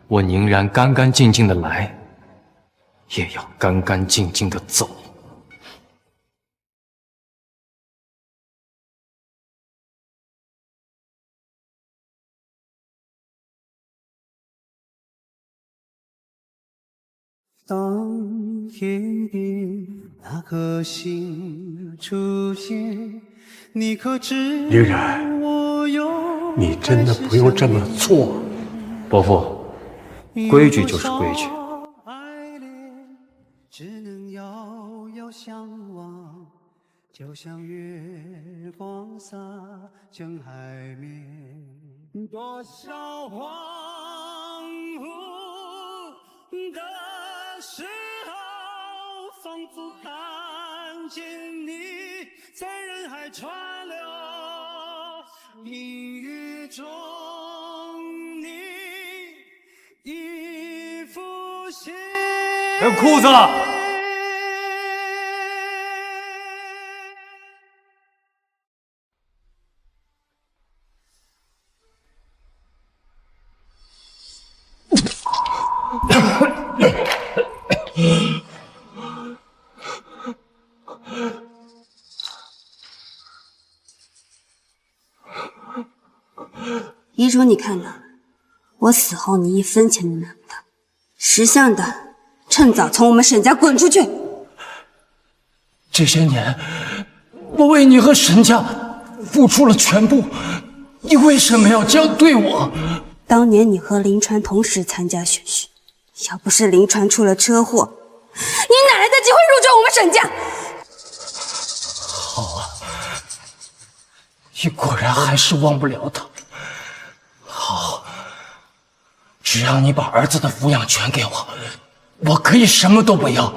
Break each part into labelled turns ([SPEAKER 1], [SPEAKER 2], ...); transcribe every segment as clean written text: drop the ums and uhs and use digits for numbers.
[SPEAKER 1] 我宁然干干净净的来，也要干干净净的走。
[SPEAKER 2] 当天边那颗星出现，你可知
[SPEAKER 3] 林然，你真的不用这么做。
[SPEAKER 1] 伯父，规矩就是规矩。
[SPEAKER 2] 爱恋只能遥遥相望，就像月光洒向海面。多少恍惚的时候，仿佛看见你在人海川流，阴雨中你已浮现。
[SPEAKER 1] 还有裤子！
[SPEAKER 4] 遗嘱你看到了，我死后你一分钱都拿不到。识相的，趁早从我们沈家滚出去！
[SPEAKER 1] 这些年，我为你和沈家付出了全部，你为什么要这样对我？
[SPEAKER 4] 当年你和林川同时参加选训，要不是林川出了车祸，你哪来的机会入赘我们沈家？
[SPEAKER 1] 好啊，你果然还是忘不了他。好，只要你把儿子的抚养权给我，我可以什么都不要，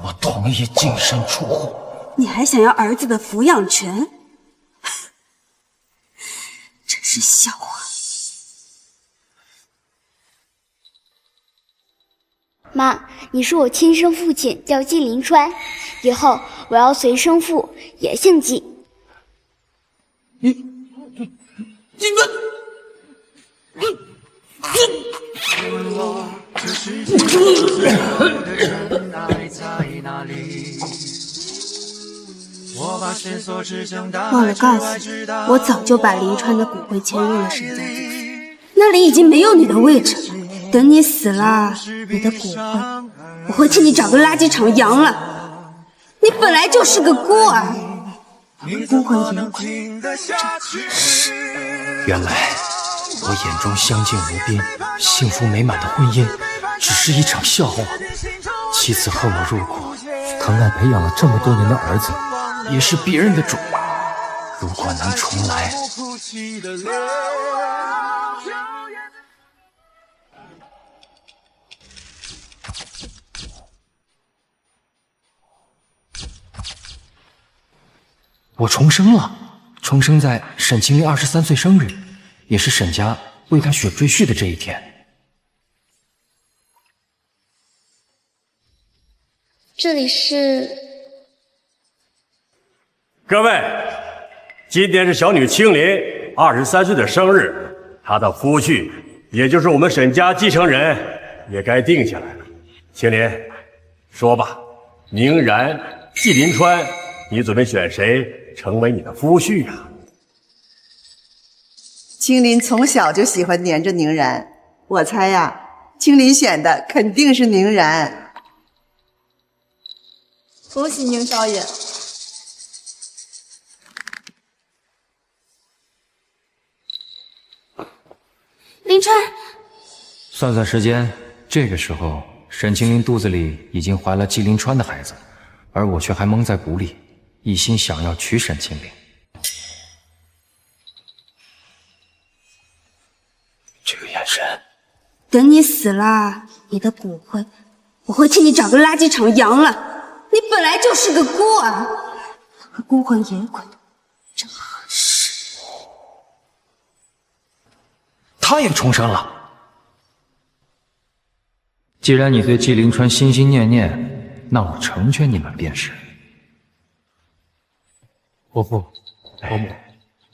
[SPEAKER 1] 我同意净身出户。
[SPEAKER 4] 你还想要儿子的抚养权？真是笑话！
[SPEAKER 5] 妈，你是我亲生父亲，叫纪凌川，以后我要随生父，也姓纪。
[SPEAKER 1] 你们。
[SPEAKER 4] 忘了告诉你，我早就把林川的骨灰迁入了沈家祖坟，那里已经没有你的位置了。等你死了，你的骨灰我会替你找个垃圾场扬了。你本来就是个孤儿，孤魂野鬼，真合适。
[SPEAKER 1] 原来我眼中相敬如宾、幸福美满的婚姻，只是一场笑话。妻子和我入股，疼爱培养了这么多年的儿子，也是别人的种。如果能重来，我重生了，重生在沈清林23岁生日，也是沈家为他血赘婿的这一天。
[SPEAKER 5] 这里是
[SPEAKER 3] 各位，今天是小女青林23岁的生日，她的夫婿，也就是我们沈家继承人，也该定下来了。青林，说吧，宁然、纪凌川，你准备选谁成为你的夫婿啊？
[SPEAKER 6] 青林从小就喜欢黏着宁然，我猜呀，青林选的肯定是宁然。
[SPEAKER 7] 恭喜宁少爷！
[SPEAKER 4] 林川，
[SPEAKER 1] 算算时间，这个时候沈清林肚子里已经怀了纪凌川的孩子，而我却还蒙在鼓里，一心想要娶沈清林。这个眼神，
[SPEAKER 4] 等你死了，你的骨灰我会替你找个垃圾场扬了。你本来就是个孤儿，和孤魂野鬼真合适。
[SPEAKER 1] 他也重生了。既然你对纪凌川心心念念，那我成全你们便是。伯父、伯母，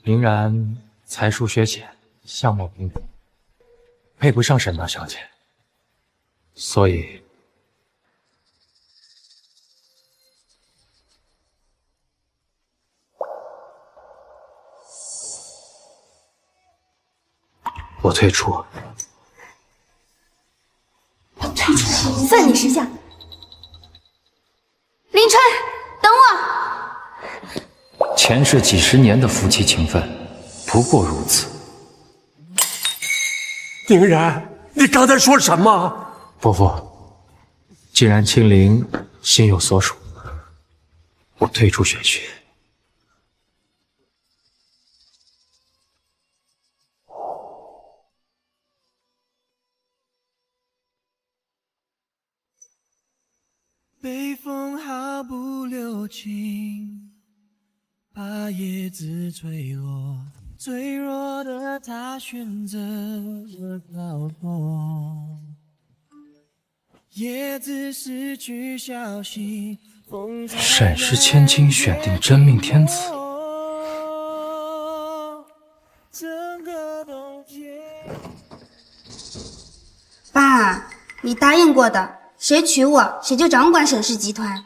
[SPEAKER 1] 凌然才疏学浅，相貌平平，配不上沈大小姐，所以我退出。
[SPEAKER 4] 算你识相。林川，等我。
[SPEAKER 1] 前世几十年的夫妻情分，不过如此。
[SPEAKER 3] 宁然，你刚才说什么？
[SPEAKER 1] 伯父，既然青灵心有所属，我退出玄学。
[SPEAKER 2] 北风毫不留情，把叶子吹落，脆弱的他选择了逃脱。叶子失去消息，风
[SPEAKER 1] 沈氏千金选定真命天子，
[SPEAKER 2] 整个冬天。
[SPEAKER 4] 爸，你答应过的，谁娶我，谁就掌管沈氏集团。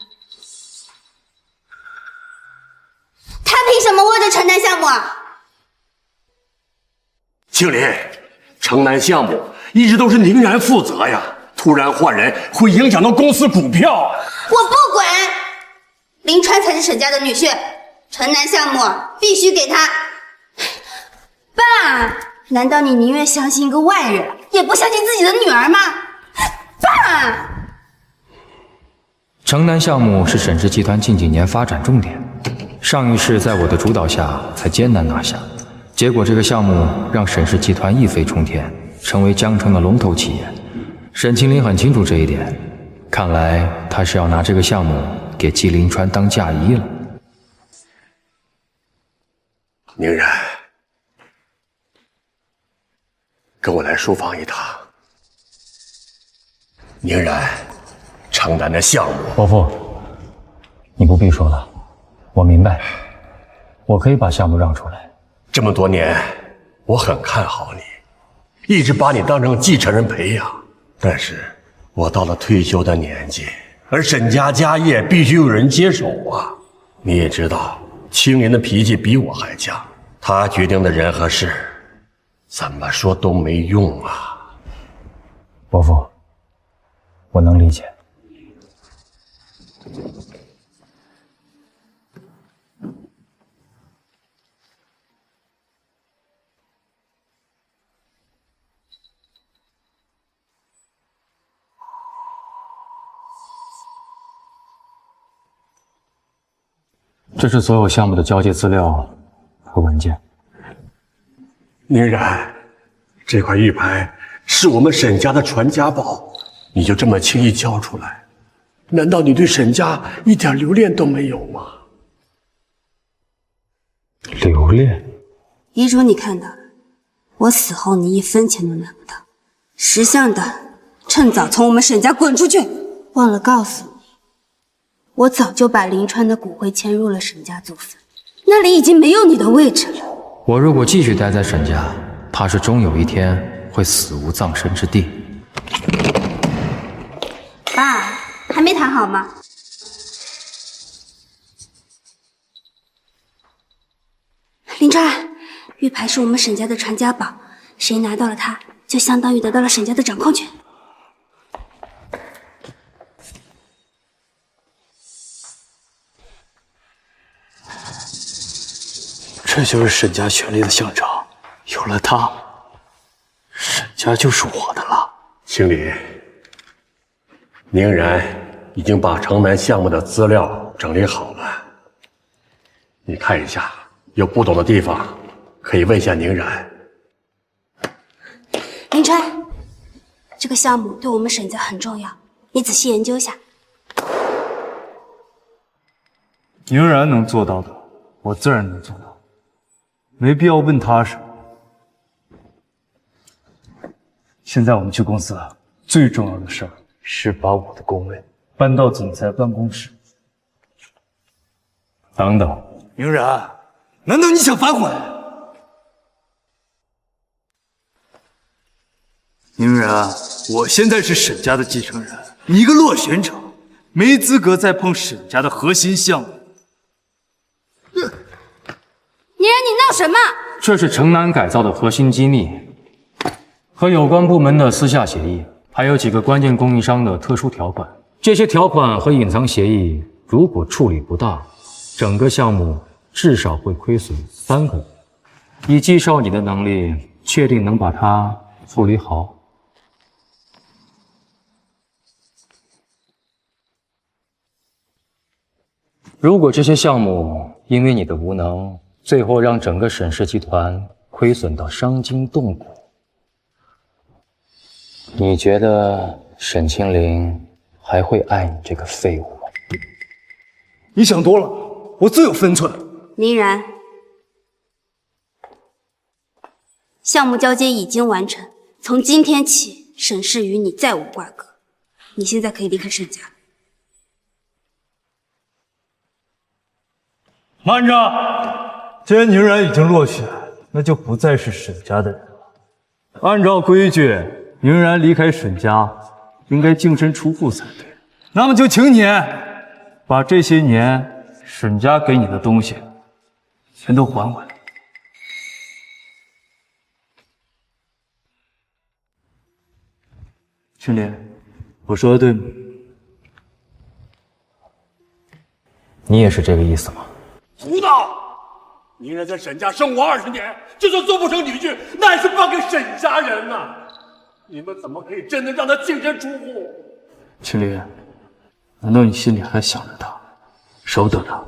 [SPEAKER 4] 他凭什么握着城南项目啊？
[SPEAKER 3] 青林，城南项目一直都是宁然负责呀，突然换人会影响到公司股票啊。
[SPEAKER 4] 我不管，林川才是沈家的女婿，城南项目必须给他。爸，难道你宁愿相信一个外人，也不相信自己的女儿吗？爸！
[SPEAKER 1] 城南项目是沈氏集团近几年发展重点，上一世在我的主导下才艰难拿下，结果这个项目让沈氏集团一飞冲天，成为江城的龙头企业。沈清林很清楚这一点，看来他是要拿这个项目给纪凌川当嫁衣了。
[SPEAKER 3] 宁然，跟我来书房一趟。宁然，城南的项目，
[SPEAKER 1] 伯父，你不必说了，我明白，我可以把项目让出来。
[SPEAKER 3] 这么多年，我很看好你，一直把你当成继承人培养。但是，我到了退休的年纪，而沈家家业必须有人接手啊。你也知道，青莲的脾气比我还犟，他决定的人和事，怎么说都没用啊。
[SPEAKER 1] 伯父，我能理解。这是所有项目的交接资料和文件。
[SPEAKER 3] 宁然，这块玉牌是我们沈家的传家宝，你就这么轻易交出来，难道你对沈家一点留恋都没有吗？
[SPEAKER 1] 留恋？
[SPEAKER 4] 遗嘱你看到了，我死后你一分钱都拿不到。识相的，趁早从我们沈家滚出去！忘了告诉你，我早就把林川的骨灰迁入了沈家祖坟，那里已经没有你的位置了。
[SPEAKER 1] 我如果继续待在沈家，怕是终有一天会死无葬身之地。
[SPEAKER 4] 爸，还没谈好吗？林川，玉牌是我们沈家的传家宝，谁拿到了它，就相当于得到了沈家的掌控权。
[SPEAKER 1] 这就是沈家权力的象征，有了它，沈家就是我的了。
[SPEAKER 3] 青林，宁然已经把城南项目的资料整理好了，你看一下，有不懂的地方可以问一下宁然。
[SPEAKER 4] 林川，这个项目对我们沈家很重要，你仔细研究一下。
[SPEAKER 8] 宁然能做到的，我自然能做到。没必要问他什么。现在我们去公司了，最重要的事儿是把我的工位搬到总裁办公室。等等，宁然，难道你想反悔？宁然，我现在是沈家的继承人，你一个落选者，没资格再碰沈家的核心项目。
[SPEAKER 4] 宁然，你闹什么？
[SPEAKER 1] 这是城南改造的核心机密，和有关部门的私下协议，还有几个关键供应商的特殊条款。这些条款和隐藏协议，如果处理不当，整个项目至少会亏损3个亿。以季少你的能力，确定能把它处理好？如果这些项目因为你的无能，最后让整个沈氏集团亏损到伤筋动骨，你觉得沈清灵还会爱你这个废物吗？
[SPEAKER 8] 你想多了，我自有分寸。
[SPEAKER 4] 宁然，项目交接已经完成，从今天起，沈氏与你再无瓜葛。你现在可以离开沈家。
[SPEAKER 8] 慢着！既然宁然已经落选，那就不再是沈家的人了。按照规矩，宁然离开沈家应该净身出户才对。那么就请你把这些年沈家给你的东西全都还回来。青莲，我说的对吗？
[SPEAKER 1] 你也是这个意思吗？
[SPEAKER 3] 胡闹！宁然在沈家生活20年，就算做不成女婿，那也是报给沈家人呐！你们怎么可以真的让他净身出户？
[SPEAKER 8] 青莲，难道你心里还想着他，舍不得他？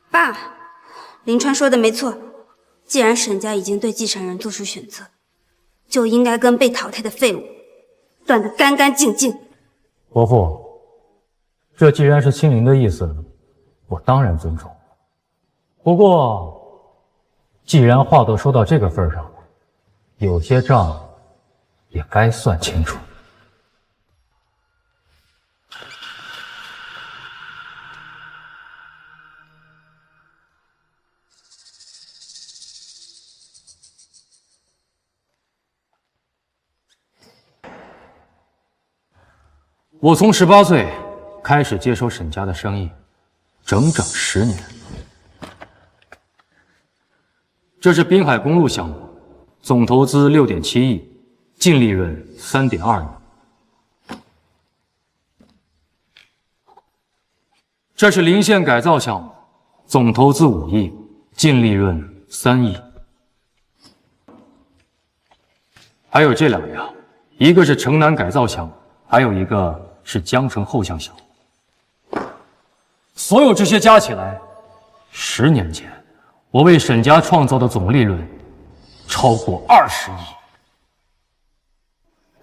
[SPEAKER 4] 爸，林川说的没错，既然沈家已经对继承人做出选择，就应该跟被淘汰的废物断得干干净净。
[SPEAKER 1] 伯父，这既然是清灵的意思，我当然尊重。不过，既然话都说到这个份上了，有些账也该算清楚。我从18岁开始接手沈家的生意，整整10年。这是滨海公路项目，总投资6.7亿，净利润3.2亿。这是临县改造项目，总投资5亿，净利润3亿。还有这2样，一个是城南改造项目，还有一个是江城后巷项目。所有这些加起来，10年前我为沈家创造的总利润超过20亿。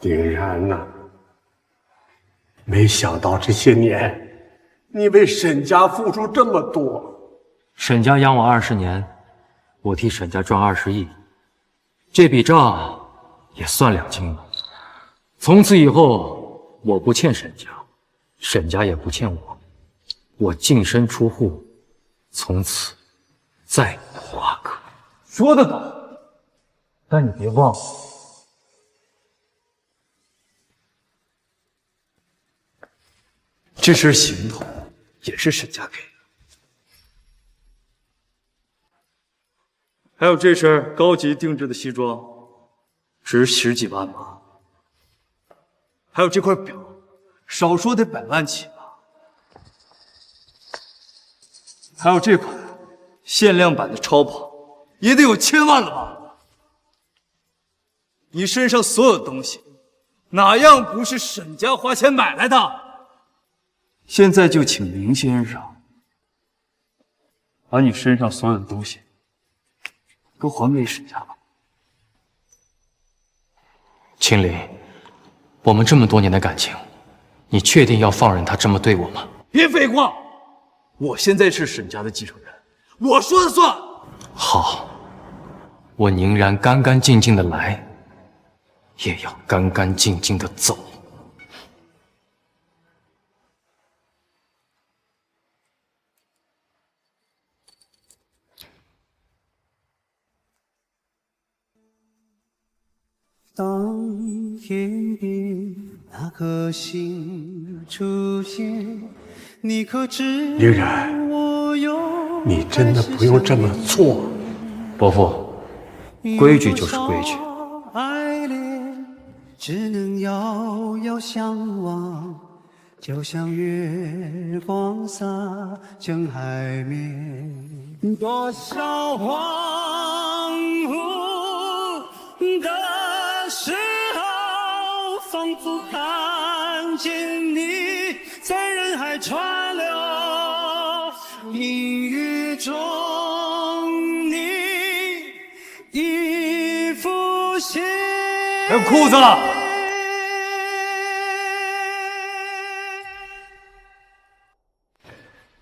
[SPEAKER 3] 宁然呐，没想到这些年你为沈家付出这么多。
[SPEAKER 1] 沈家养我20年，我替沈家赚20亿，这笔账也算两清了。从此以后，我不欠沈家，沈家也不欠我。我净身出户，从此再无瓜葛。
[SPEAKER 8] 说得倒，但你别忘了，这身行头也是沈家给的，还有这身高级定制的西装，值10几万吧。还有这块表，少说得100万起吧。还有这款限量版的超跑，也得有1000万了吧？你身上所有东西，哪样不是沈家花钱买来的？现在就请林先生把你身上所有的东西都还给沈家吧。
[SPEAKER 1] 青灵，我们这么多年的感情，你确定要放任他这么对我吗？
[SPEAKER 8] 别废话，我现在是沈家的继承人，我说了算。
[SPEAKER 1] 好，我宁然干干净净的来，也要干干净净的走。
[SPEAKER 2] 当天边那颗星出现，你可知
[SPEAKER 3] 宁然，你真的不用这么做。
[SPEAKER 1] 伯父，规矩就是规矩。
[SPEAKER 2] 爱恋只能遥遥相望，就像月光洒向海面。多少恍惚的时候，仿佛看见你在人海川流，阴雨中你已浮现。
[SPEAKER 8] 还有裤子！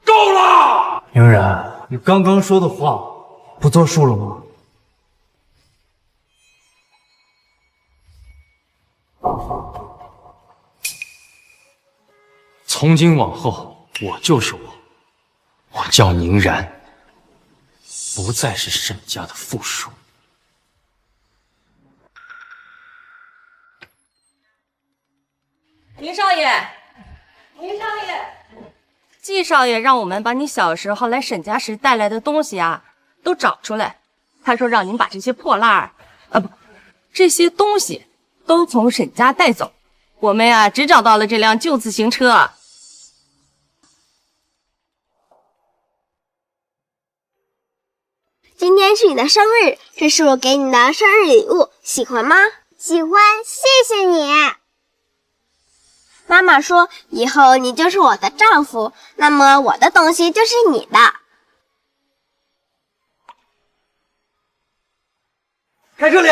[SPEAKER 3] 够了！
[SPEAKER 8] 宁然，你刚刚说的话不作数了吗？
[SPEAKER 1] 从今往后，我就是我，我叫宁然，不再是沈家的附属。
[SPEAKER 7] 宁少爷，宁少爷，季少爷让我们把你小时候来沈家时带来的东西啊，都找出来。他说让您把这些破烂儿，这些东西都从沈家带走。我们呀，只找到了这辆旧自行车。
[SPEAKER 5] 今天是你的生日，这是我给你的生日礼物，喜欢吗？喜欢，谢谢你。妈妈说，以后你就是我的丈夫，那么我的东西就是你的。
[SPEAKER 9] 开这里，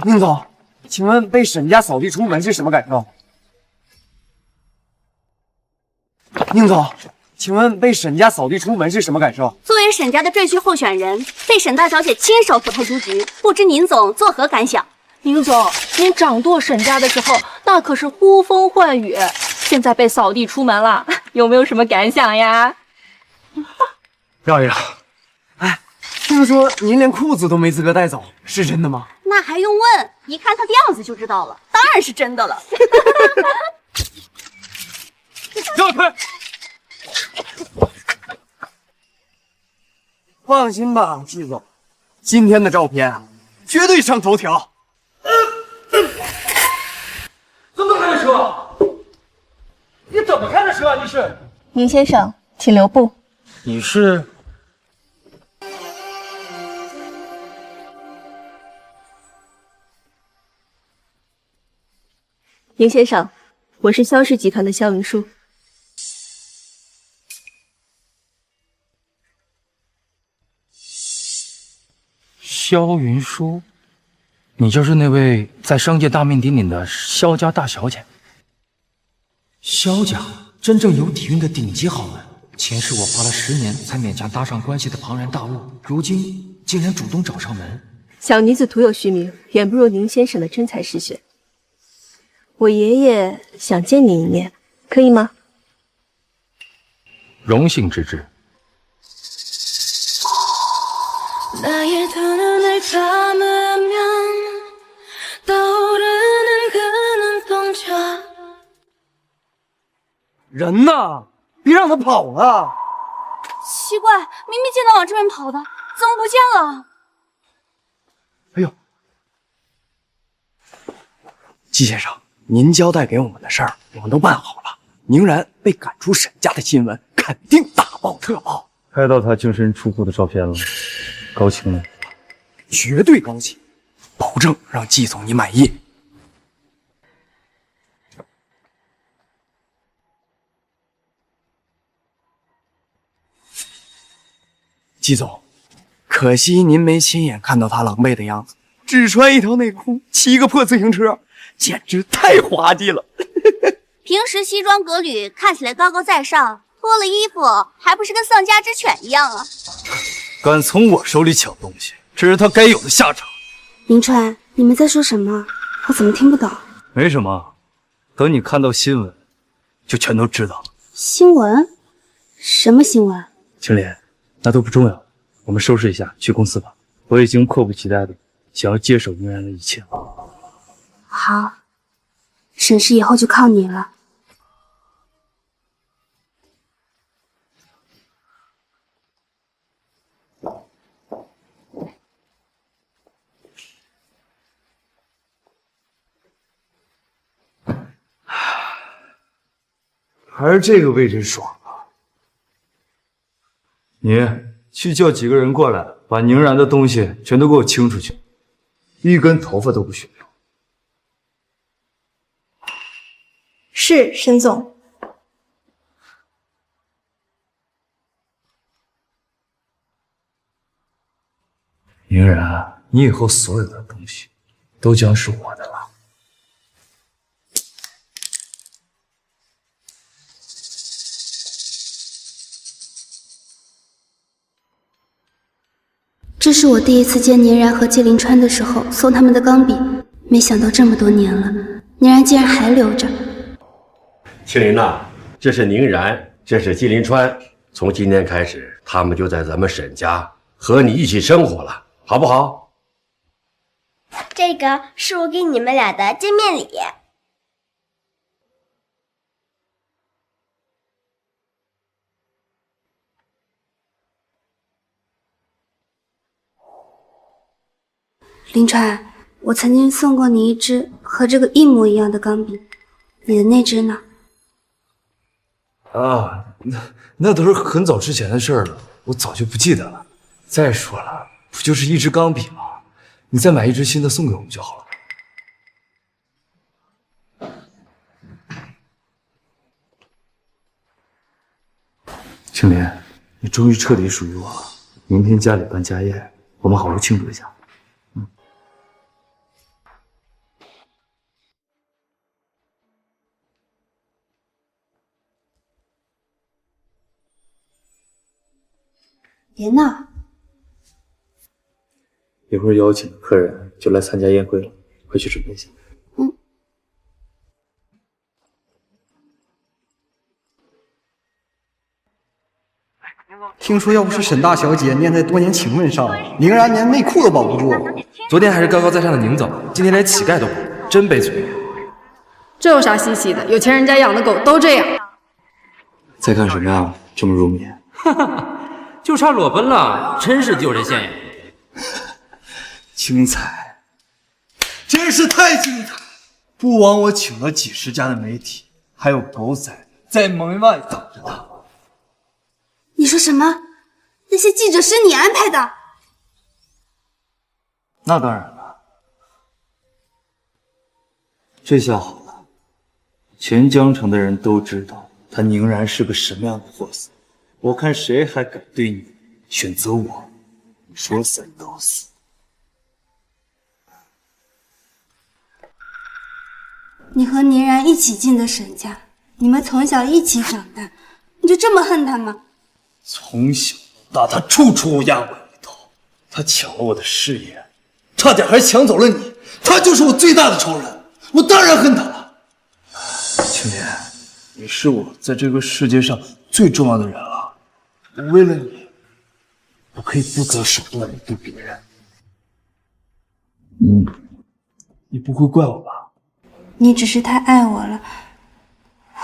[SPEAKER 9] 宁总，请问被沈家扫地出门是什么感受？宁总，请问被沈家扫地出门是什么感受？
[SPEAKER 10] 作为沈家的赘婿候选人，被沈大小姐亲手扶抬出局，不知宁总作何感想？
[SPEAKER 7] 宁总，您掌舵沈家的时候，那可是呼风唤雨，现在被扫地出门了，有没有什么感想呀？
[SPEAKER 9] 让一让。哎，听说您连裤子都没资格带走，是真的吗？
[SPEAKER 10] 那还用问？一看他的样子就知道了，当然是真的了。
[SPEAKER 9] 让开！放心吧，季总，今天的照片啊，绝对上头条。
[SPEAKER 8] 怎么开的车？你怎么开的车啊？你是？
[SPEAKER 7] 宁先生，请留步。
[SPEAKER 8] 你是？
[SPEAKER 7] 宁先生，我是萧氏集团的萧云舒。
[SPEAKER 1] 萧云舒，你就是那位在商界大名鼎鼎的萧家大小姐。萧家真正有底蕴的顶级豪门，前世我花了10年才勉强搭上关系的庞然大物，如今竟然主动找上门。
[SPEAKER 7] 小女子徒有虚名，远不如宁先生的真才实学。我爷爷想见您一面，可以吗？
[SPEAKER 1] 荣幸之至。
[SPEAKER 9] 人呢？别让他跑了！
[SPEAKER 10] 奇怪，明明见到往这边跑的，怎么不见了？
[SPEAKER 9] 哎呦，季先生，您交代给我们的事儿，我们都办好了。宁然被赶出沈家的新闻，肯定大爆特爆。
[SPEAKER 8] 拍到他净身出户的照片了，高兴吗？
[SPEAKER 9] 绝对高兴，保证让季总你满意。季总，可惜您没亲眼看到他狼狈的样子，只穿一条内裤，骑个破自行车，简直太滑稽了。
[SPEAKER 10] 平时西装革履，看起来高高在上，脱了衣服还不是跟丧家之犬一样啊！
[SPEAKER 8] 敢从我手里抢东西，这是他该有的下场。
[SPEAKER 4] 林川，你们在说什么？我怎么听不懂？
[SPEAKER 8] 没什么，等你看到新闻，就全都知道了。
[SPEAKER 4] 新闻？什么新闻？
[SPEAKER 8] 青莲，那都不重要，我们收拾一下，去公司吧。我已经迫不及待的想要接手宁然的一切吗？
[SPEAKER 4] 好，沈氏以后就靠你了。
[SPEAKER 8] 还是这个位置爽啊！你去叫几个人过来，把宁然的东西全都给我清出去，一根头发都不许留。
[SPEAKER 11] 是，沈总。
[SPEAKER 8] 宁然，你以后所有的东西都将是我的了。
[SPEAKER 4] 这是我第一次见宁然和纪凌川的时候送他们的钢笔，没想到这么多年了，宁然竟然还留着。
[SPEAKER 3] 青林呐，这是宁然，这是纪凌川，从今天开始，他们就在咱们沈家和你一起生活了，好不好？
[SPEAKER 10] 这个是我给你们俩的见面礼。
[SPEAKER 4] 凌川，我曾经送过你一支和这个一模一样的钢笔，你的那支呢？
[SPEAKER 8] 啊，那都是很早之前的事了，我早就不记得了。再说了，不就是一支钢笔吗？你再买一支新的送给我们就好了。青莲，你终于彻底属于我了。明天家里办家宴，我们好好庆祝一下。
[SPEAKER 4] 别闹！
[SPEAKER 8] 一会儿邀请的客人就来参加宴会了，回去准备一下。
[SPEAKER 9] 听说要不是沈大小姐念在多年情分上，宁然连内裤都保不住。
[SPEAKER 12] 昨天还是高高在上的宁总，今天连乞丐都不如，真悲催。
[SPEAKER 13] 这有啥稀奇的？有钱人家养的狗都这样。
[SPEAKER 8] 在干什么呀？这么入眠？
[SPEAKER 12] 哈哈。就差裸奔了，真是丢人现眼。
[SPEAKER 8] 精彩，真是太精彩！不枉我请了几十家的媒体，还有狗仔在门外等着他。
[SPEAKER 4] 你说什么？那些记者是你安排的？
[SPEAKER 8] 那当然了。这下好了，全江城的人都知道他宁然是个什么样的货色。我看谁还敢对你选择我，说死都死。
[SPEAKER 4] 你和宁然一起进的沈家，你们从小一起长大，你就这么恨他吗？
[SPEAKER 8] 从小到大，他处处压我一头，他抢了我的事业，差点还抢走了你，他就是我最大的仇人，我当然恨他了。青莲，你是我在这个世界上最重要的人了。为了你，我可以不择手段的对别人。你不会怪我吧？
[SPEAKER 4] 你只是太爱我了，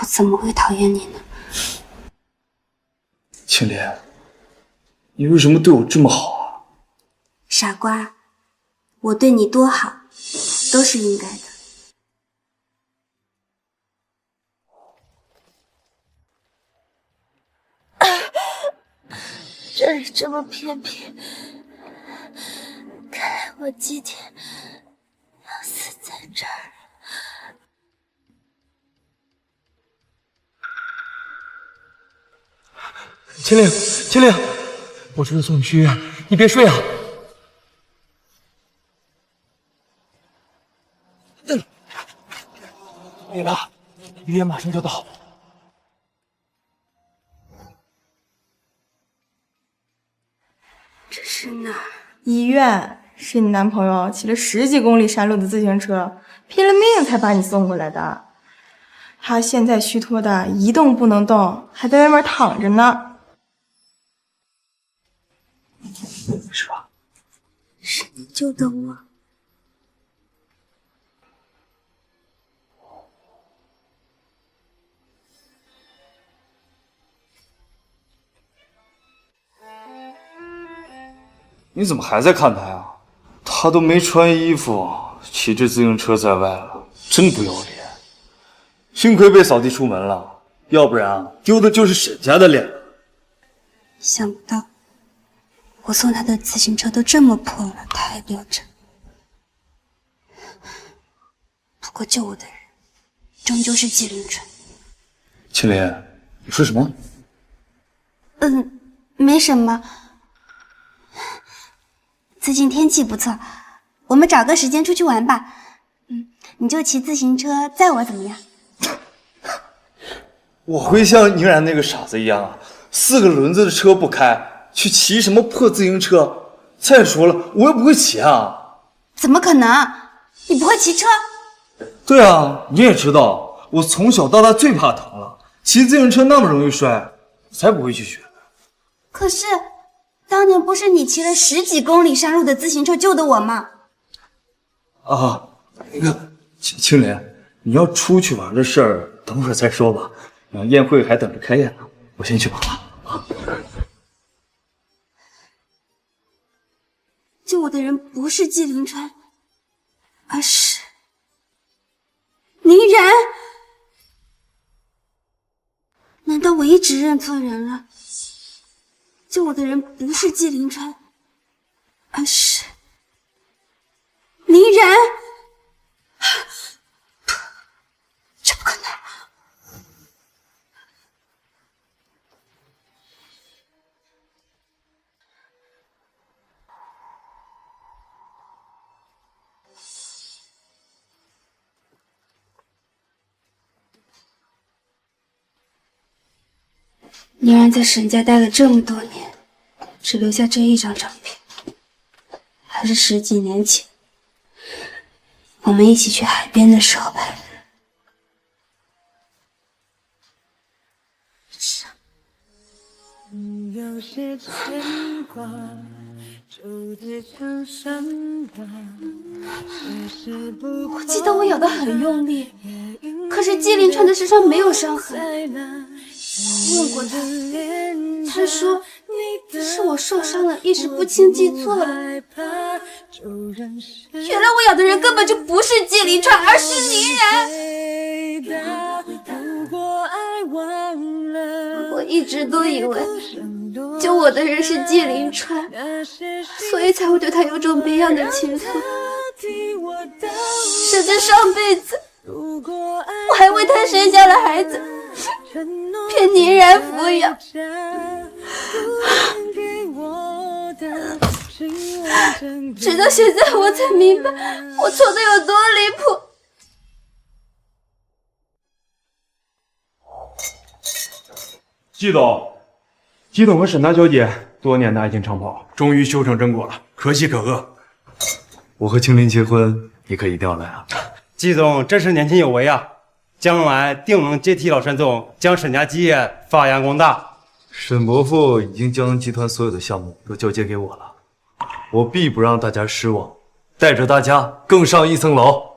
[SPEAKER 4] 我怎么会讨厌你呢？
[SPEAKER 8] 青莲，你为什么对我这么好啊？
[SPEAKER 4] 傻瓜，我对你多好，都是应该的。
[SPEAKER 10] 这里这么偏僻，看来我今天要死在这儿了。
[SPEAKER 1] 青灵，青灵，我这就送你去医院，你别睡啊！没了，医院马上就到。
[SPEAKER 4] 这是哪儿？
[SPEAKER 11] 医院。是你男朋友骑了10几公里山路的自行车，拼了命才把你送回来的。他现在虚脱的一动不能动，还在外面躺着呢。
[SPEAKER 8] 是吧？
[SPEAKER 4] 是你救的我。
[SPEAKER 8] 你怎么还在看他呀？他都没穿衣服，骑着自行车在外了，真不要脸！幸亏被扫地出门了，要不然丢的就是沈家的脸。
[SPEAKER 4] 想不到我送他的自行车都这么破了，他还留着。不过救我的人终究是纪凌春。
[SPEAKER 8] 青莲，你说什么？
[SPEAKER 4] 没什么。最近天气不错，我们找个时间出去玩吧。你就骑自行车载我怎么样？
[SPEAKER 8] 我会像宁然那个傻子一样啊，4个轮子的车不开，去骑什么破自行车？再说了，我又不会骑啊。
[SPEAKER 4] 怎么可能？你不会骑车？
[SPEAKER 8] 对啊，你也知道，我从小到大最怕疼了，骑自行车那么容易摔，我才不会去学。
[SPEAKER 4] 可是当年不是你骑了10几公里山路的自行车救的我吗？
[SPEAKER 8] 啊，那个青莲，你要出去玩的事儿，等会儿再说吧。宴会还等着开宴呢，我先去忙了。
[SPEAKER 4] 救我的人不是纪凌川，而是宁然。难道我一直认错人了？救我的人不是纪凌川，而是宁然。这不可能！宁然在沈家待了这么多年，只留下这一张照片，还是10几年前我们一起去海边的时候拍的。
[SPEAKER 2] 有些牵挂就在墙上挂，
[SPEAKER 4] 我记得我咬得很用力，可是纪凌川的身上没有伤痕。问过他，他说是我受伤了，一时不轻记错了。原来我咬的人根本就不是纪凌川，而是宁然。我一直都以为救我的人是纪凌川，所以才会对他有种别样的情愫，甚至上辈子我还为他生下了孩子，骗宁然抚养。直到现在我才明白我错的有多离谱。
[SPEAKER 14] 季总和沈大小姐多年的爱情长跑终于修成正果了，可喜可贺。
[SPEAKER 8] 我和青林结婚，你可一定要来啊！
[SPEAKER 15] 季总真是年轻有为啊，将来定能接替老沈总，将沈家基业发扬光大。
[SPEAKER 8] 沈伯父已经将集团所有的项目都交接给我了，我必不让大家失望，带着大家更上一层楼。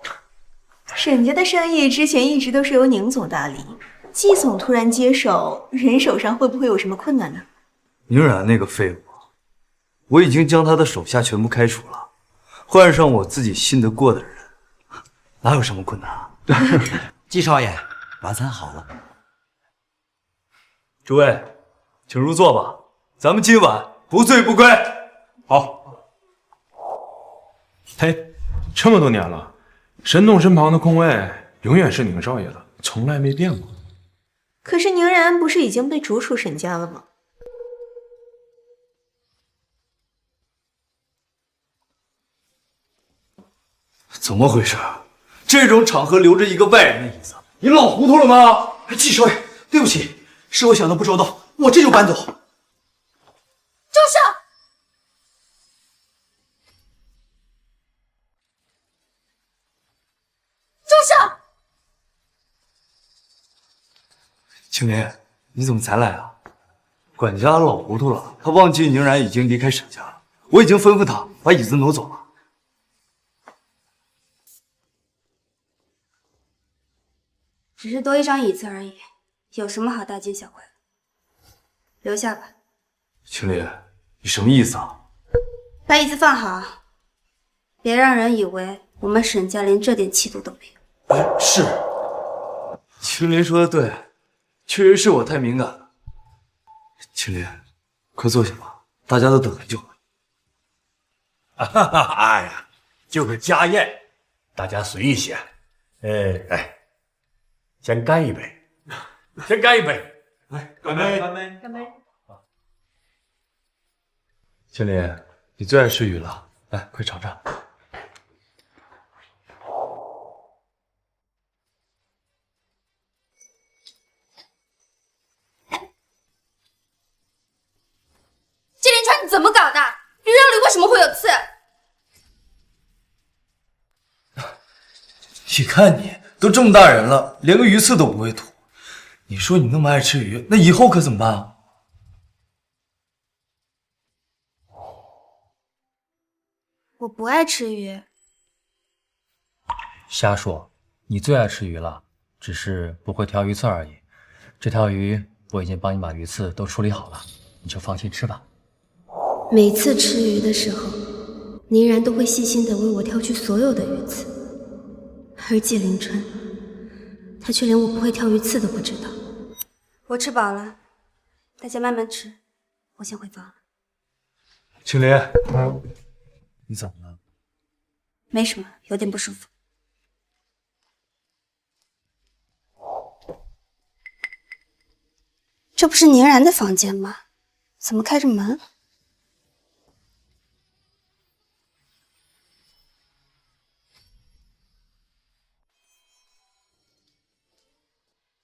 [SPEAKER 11] 沈家的生意之前一直都是由宁总打理，季总突然接手，人手上会不会有什么困难呢？
[SPEAKER 8] 宁然那个废物，我已经将他的手下全部开除了，换上我自己信得过的人，哪有什么困难啊？
[SPEAKER 9] 季少爷，晚餐好了。
[SPEAKER 8] 诸位，请入座吧，咱们今晚不醉不归。
[SPEAKER 14] 好。嘿，这么多年了，沈总身旁的空位永远是宁少爷的，从来没变过。
[SPEAKER 11] 可是宁然不是已经被逐出沈家了吗？
[SPEAKER 8] 怎么回事？这种场合留着一个外人的椅子，你老糊涂了吗？
[SPEAKER 9] 季少爷，对不起，是我想的不周到，我这就搬走。
[SPEAKER 4] 住手！住手！
[SPEAKER 8] 青莲，你怎么才来啊？管家老糊涂了，他忘记宁然已经离开沈家了，我已经吩咐他把椅子挪走了。
[SPEAKER 4] 只是多一张椅子而已，有什么好大惊小怪的？留下吧。
[SPEAKER 8] 青莲，你什么意思啊？
[SPEAKER 4] 把椅子放好，别让人以为我们沈家连这点气度都没有。
[SPEAKER 8] 哎，是。青林说的对，确实是我太敏感了。青林，快坐下吧，大家都等很久了。
[SPEAKER 3] 哎呀，就是家宴，大家随意些。哎，先干一杯，先干一杯，
[SPEAKER 8] 来，
[SPEAKER 3] 干杯！
[SPEAKER 8] 干杯！
[SPEAKER 7] 干杯！
[SPEAKER 8] 青林，你最爱吃鱼了，来，快尝尝。
[SPEAKER 4] 纪凌川，你怎么搞的？鱼肉里为什么会有刺？
[SPEAKER 8] 你看你都这么大人了，连个鱼刺都不会吐。你说你那么爱吃鱼，那以后可怎么办啊？
[SPEAKER 4] 我不爱吃鱼。
[SPEAKER 1] 瞎说，你最爱吃鱼了，只是不会挑鱼刺而已。这条鱼我已经帮你把鱼刺都处理好了，你就放心吃吧。
[SPEAKER 4] 每次吃鱼的时候，宁然都会细心地为我挑去所有的鱼刺，而纪凌川，他却连我不会挑鱼刺都不知道。我吃饱了，大家慢慢吃，我先回房了。
[SPEAKER 8] 青林，你怎么了？
[SPEAKER 4] 没什么，有点不舒服。这不是宁然的房间吗？怎么开着门？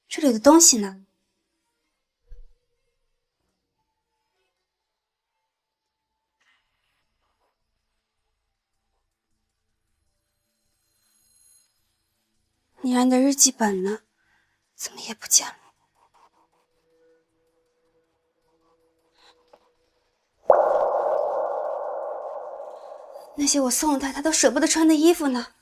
[SPEAKER 4] 这里的东西呢？宁然的日记本呢？怎么也不见了？那些我送了他都舍不得穿的衣服呢？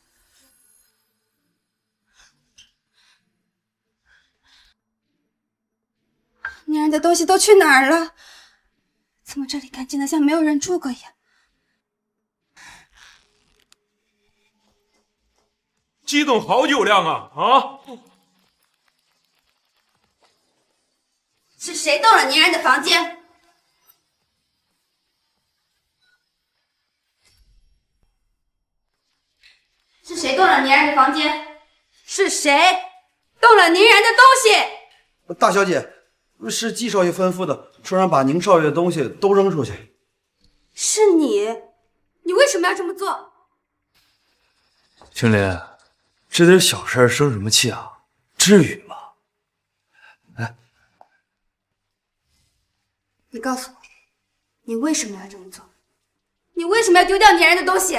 [SPEAKER 4] 宁然的东西都去哪儿了？怎么这里干净的像没有人住过一样？
[SPEAKER 14] 激动好酒量啊！啊！
[SPEAKER 4] 是谁动了宁然的房间？是谁动了宁然的房间？是谁动了宁然的东西？
[SPEAKER 9] 大小姐，是季少爷吩咐的，说让把宁少爷的东西都扔出去。
[SPEAKER 4] 是你，你为什么要这么做？
[SPEAKER 8] 青林，这点小事生什么气啊？至于吗？哎，
[SPEAKER 4] 你告诉我，你为什么要这么做？你为什么要丢掉宁然的东西？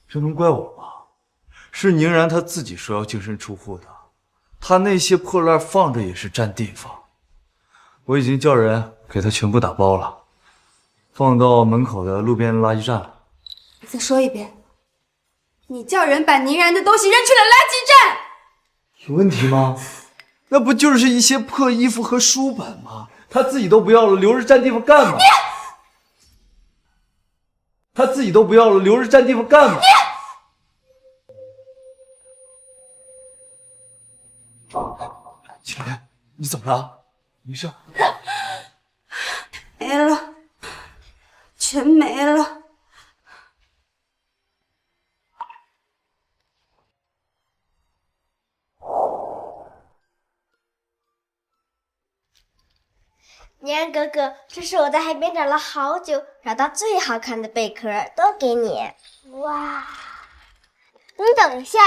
[SPEAKER 8] 这能怪我吗？是宁然她自己说要净身出户的，她那些破烂放着也是占地方。我已经叫人给她全部打包了，放到门口的路边垃圾站了。
[SPEAKER 4] 你再说一遍，你叫人把宁然的东西扔去了垃圾站，
[SPEAKER 8] 有问题吗？那不就是一些破衣服和书本吗？她自己都不要了，留着占地方干嘛？她自己都不要了，留着占地方干嘛？青莲，你怎么了？没事。
[SPEAKER 4] 没了，全没了。
[SPEAKER 5] 宁然哥哥，这是我在海边找了好久，找到最好看的贝壳，都给你。哇！你等一下，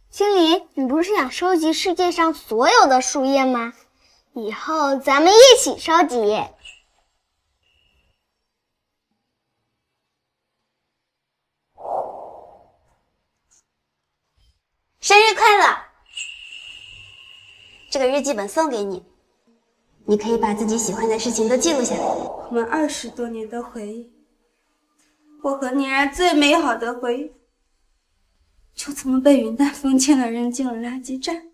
[SPEAKER 5] 青林，你不是想收集世界上所有的树叶吗？以后咱们一起收集。
[SPEAKER 4] 生日快乐！这个日记本送给你，你可以把自己喜欢的事情都记录下来。我们20多年的回忆，我和宁然最美好的回忆，就这么被云淡风轻的扔进了垃圾站。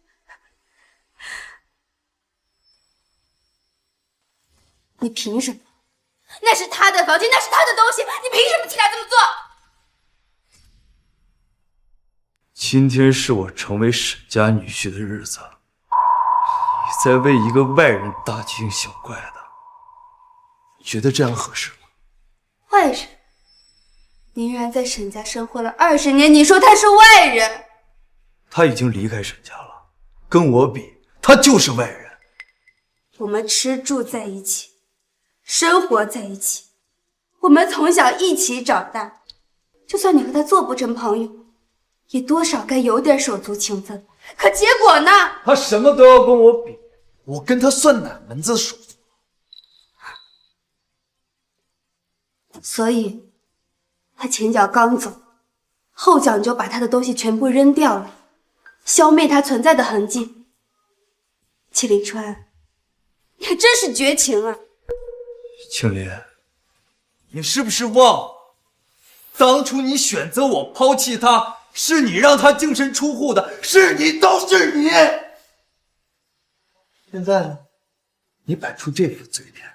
[SPEAKER 4] 你凭什么那是他的房间，那是他的东西，你凭什么替他这么做？
[SPEAKER 8] 今天是我成为沈家女婿的日子，你在为一个外人大惊小怪的，你觉得这样合适吗？
[SPEAKER 4] 外人？宁然在沈家生活了20年，你说他是外人？
[SPEAKER 8] 他已经离开沈家了，跟我比，他就是外人。
[SPEAKER 4] 我们吃住在一起，生活在一起，我们从小一起长大，就算你和他做不成朋友，也多少该有点手足情分。可结果呢？
[SPEAKER 8] 他什么都要跟我比，我跟他算哪门子手足？
[SPEAKER 4] 所以，他前脚刚走，后脚你就把他的东西全部扔掉了，消灭他存在的痕迹。祁林川，你还真是绝情啊！
[SPEAKER 8] 青林，你是不是忘了，当初你选择我抛弃他，是你让他净身出户的，是你，都是你。现在呢，你摆出这副嘴脸，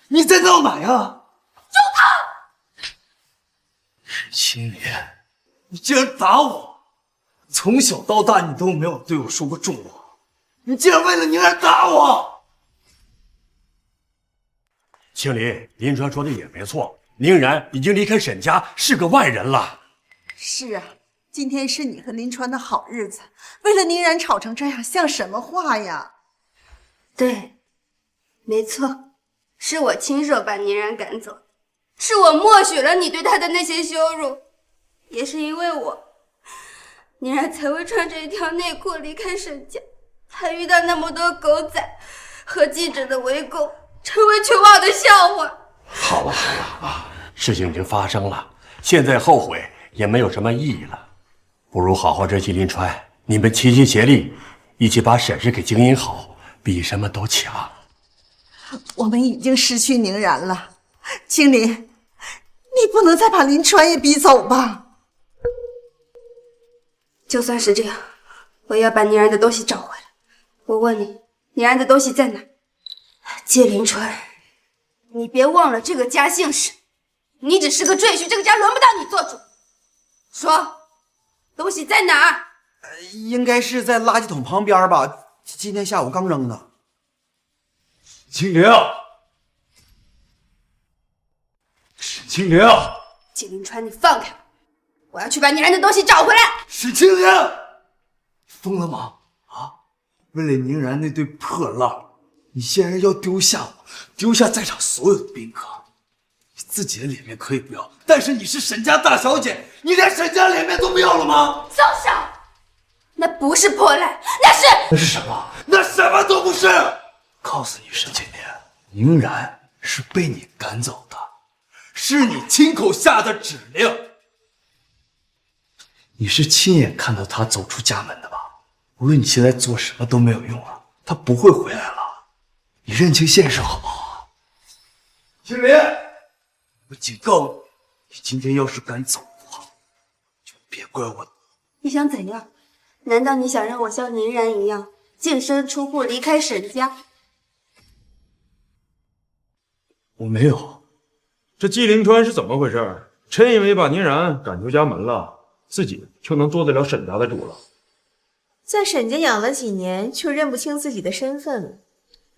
[SPEAKER 8] 你在闹哪呀？
[SPEAKER 4] 就他！
[SPEAKER 8] 青林，你竟然打我！从小到大你都没有对我说过重话，你竟然为了宁然打我！
[SPEAKER 3] 青林，林川说的也没错，宁然已经离开沈家，是个外人了。
[SPEAKER 6] 是啊，今天是你和林川的好日子，为了宁然吵成这样，像什么话呀？
[SPEAKER 4] 对，没错，是我亲手把宁然赶走，是我默许了你对他的那些羞辱，也是因为我，宁然才会穿着一条内裤离开沈家，才遇到那么多狗仔和记者的围攻，成为全网的笑话。
[SPEAKER 3] 好了好了啊，事情已经发生了，现在后悔也没有什么意义了，不如好好珍惜林川，你们齐心协力，一起把沈氏给经营好，比什么都强。
[SPEAKER 6] 我们已经失去宁然了，青林，你不能再把林川也逼走吧？
[SPEAKER 4] 就算是这样，我也要把宁然的东西找回来。我问你，宁然的东西在哪？纪林川，你别忘了这个家姓氏，你只是个赘婿，这个家轮不到你做主。说，东西在哪儿？
[SPEAKER 9] 应该是在垃圾桶旁边吧，今天下午刚扔的。
[SPEAKER 8] 青灵，沈青灵，
[SPEAKER 4] 纪林川，你放开我，我要去把宁然的东西找回来。
[SPEAKER 8] 沈青灵，疯了吗？啊！为了宁然那堆破烂，你竟然要丢下我，丢下在场所有的宾客。你自己的脸面可以不要，但是你是沈家大小姐，你连沈家脸面都不要了吗？
[SPEAKER 4] 松手！那不是破烂，
[SPEAKER 8] 那是什么？那什么都不是。告诉你，沈青莲，宁然是被你赶走的，是你亲口下的指令。你是亲眼看到他走出家门的吧？无论你现在做什么都没有用了，他不会回来了。你认清现实好不好？青莲，我警告你，你今天要是敢走的话，就别怪我。
[SPEAKER 4] 你想怎样？难道你想让我像宁然一样净身出户离开沈家？
[SPEAKER 8] 我没有。
[SPEAKER 14] 这纪凌川是怎么回事？真以为把宁然赶出家门了，自己就能做得了沈家的主了？
[SPEAKER 16] 在沈家养了几年，却认不清自己的身份了。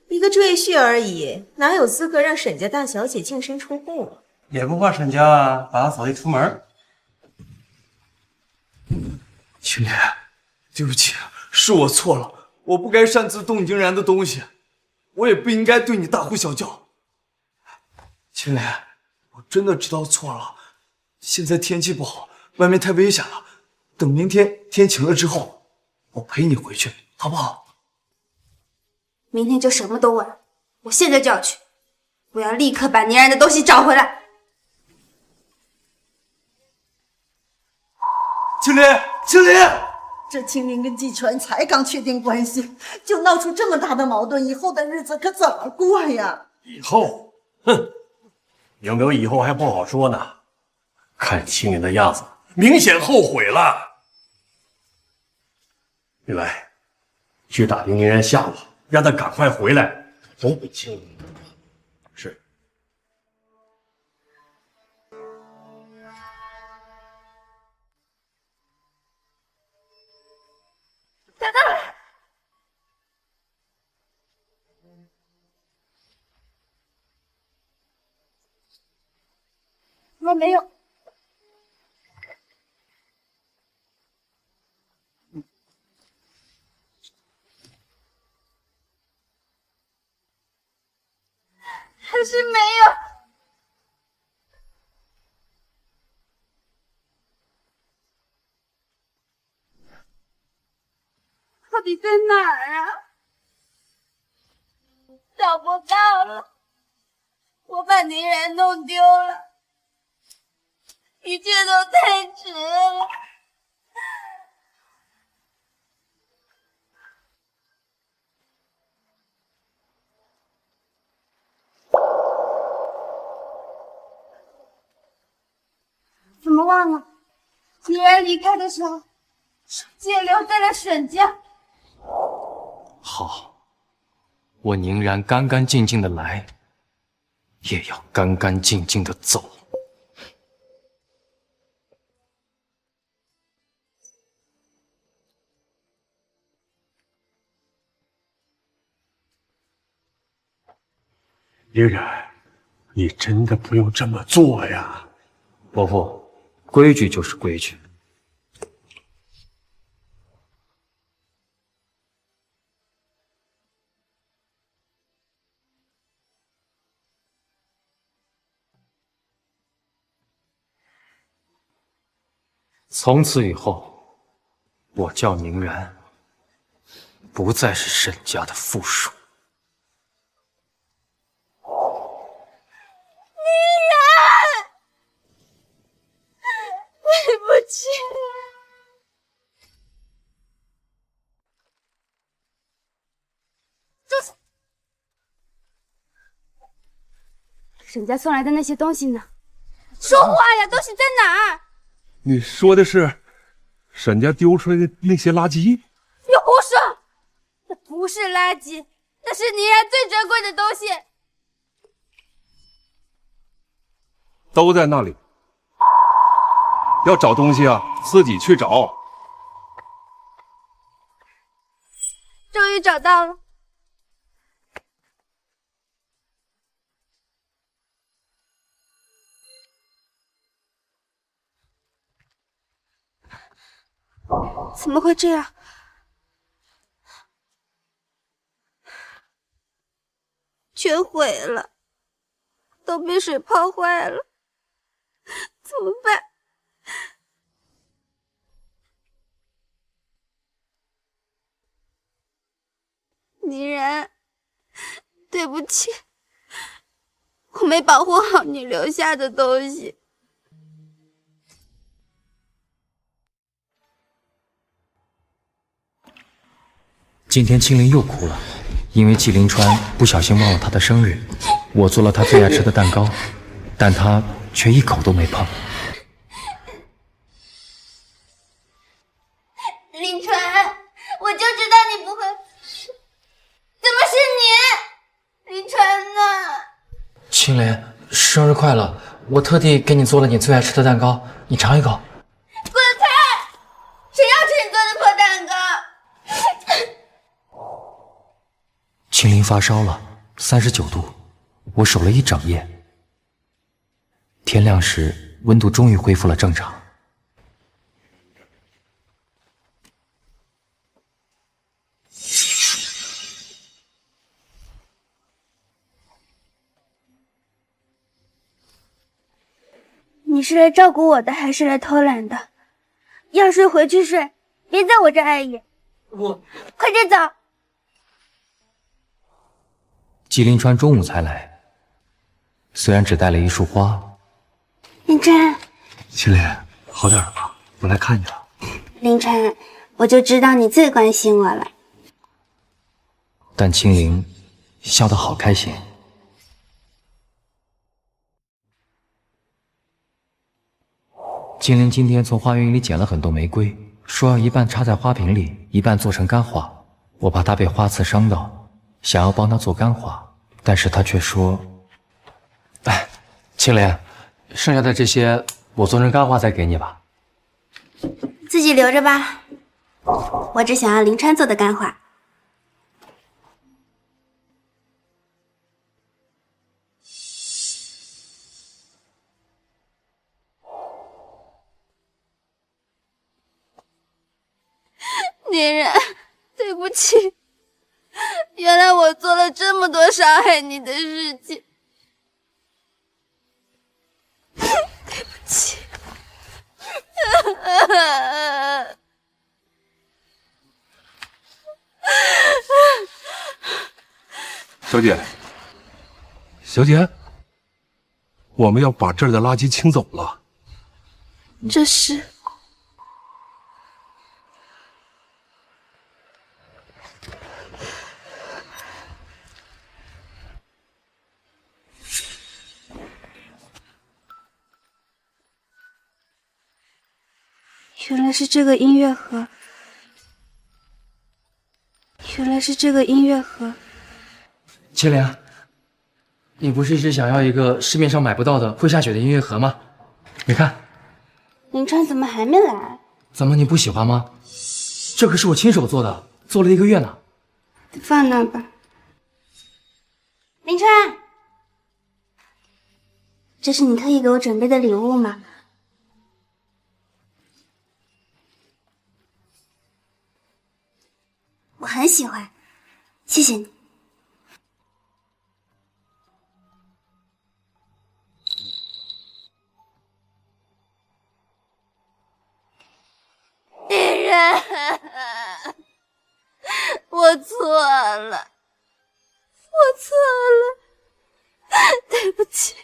[SPEAKER 16] 一个赘婿而已，哪有资格让沈家大小姐净身出户啊？
[SPEAKER 15] 也不怕沈家把他扫地出门。
[SPEAKER 8] 青莲，对不起，是我错了，我不该擅自动宁然的东西，我也不应该对你大呼小叫。青莲，我真的知道错了。现在天气不好，外面太危险了。等明天天晴了之后，我陪你回去，好不好？
[SPEAKER 4] 明天就什么都晚，我现在就要去，我要立刻把宁然的东西找回来。
[SPEAKER 8] 青莲，青莲，
[SPEAKER 6] 这青林跟季传才刚确定关系，就闹出这么大的矛盾，以后的日子可怎么过呀？
[SPEAKER 3] 以后，哼，有没有以后还不好说呢。看青莲的样子，明显后悔了。玉来，去打听宁然下落，让他赶快回来，总比青莲。是。
[SPEAKER 10] 我没有。还是没有。到底在哪儿啊？找不到了，我把宁然弄丢了，一切都太迟了。怎么忘了？宁然离开的时候，手机也留在了沈家。
[SPEAKER 1] 好，我宁然干干净净的来，也要干干净净的走。
[SPEAKER 3] 宁然，你真的不用这么做呀。
[SPEAKER 1] 伯父，规矩就是规矩。从此以后，我叫宁然，不再是沈家的附属。
[SPEAKER 10] 宁然，对不起。
[SPEAKER 4] 沈家送来的那些东西呢？
[SPEAKER 10] 说话呀，东西在哪儿？
[SPEAKER 14] 你说的是沈家丢出来的那些垃圾？
[SPEAKER 10] 你胡说！那不是垃圾，那是宁然最珍贵的东西。
[SPEAKER 14] 都在那里。要找东西啊，自己去找。
[SPEAKER 10] 终于找到了。
[SPEAKER 4] 怎么会这样？
[SPEAKER 10] 全毁了，都被水泡坏了，怎么办？宁然，对不起，我没保护好你留下的东西。
[SPEAKER 1] 今天青灵又哭了，因为季凌川不小心忘了她的生日，我做了她最爱吃的蛋糕，但她却一口都没碰。
[SPEAKER 10] 凌川，我就知道你不会，怎么是你？凌川呢？
[SPEAKER 1] 青灵，生日快乐！我特地给你做了你最爱吃的蛋糕，你尝一口。
[SPEAKER 10] 滚开！谁要吃你做的破蛋糕？
[SPEAKER 1] 青灵发烧了，39度，我守了一整夜。天亮时，温度终于恢复了正常。
[SPEAKER 10] 你是来照顾我的，还是来偷懒的？要睡回去睡，别在我这碍眼。
[SPEAKER 1] 我
[SPEAKER 10] 快点走。
[SPEAKER 1] 季凌川中午才来，虽然只带了一束花。
[SPEAKER 4] 凌川，
[SPEAKER 3] 青莲，好点了吧？我来看你了。
[SPEAKER 4] 凌川，我就知道你最关心我了。
[SPEAKER 1] 但青灵笑得好开心。青灵今天从花园里捡了很多玫瑰，说要一半插在花瓶里，一半做成干花。我怕她被花刺伤到，想要帮她做干花，但是她却说：“哎，青灵，剩下的这些我做成干花再给你吧。”
[SPEAKER 4] 自己留着吧，我只想要凌川做的干花。
[SPEAKER 10] 宁然，对不起，原来我做了这么多伤害你的事情，对不起。
[SPEAKER 17] 小姐，小姐，我们要把这儿的垃圾清走了。
[SPEAKER 10] 这是
[SPEAKER 4] 原来是这个音乐盒，原来是这个音乐盒。
[SPEAKER 12] 青莲，你不是一直想要一个市面上买不到的会下雪的音乐盒吗？你看，
[SPEAKER 4] 林川怎么还没来？
[SPEAKER 12] 怎么你不喜欢吗？这可是我亲手做的，做了1个月呢。
[SPEAKER 4] 放那吧。林川，这是你特意给我准备的礼物吗？我很喜欢，谢谢你。
[SPEAKER 10] 宁然，我错了，我错了，对不起。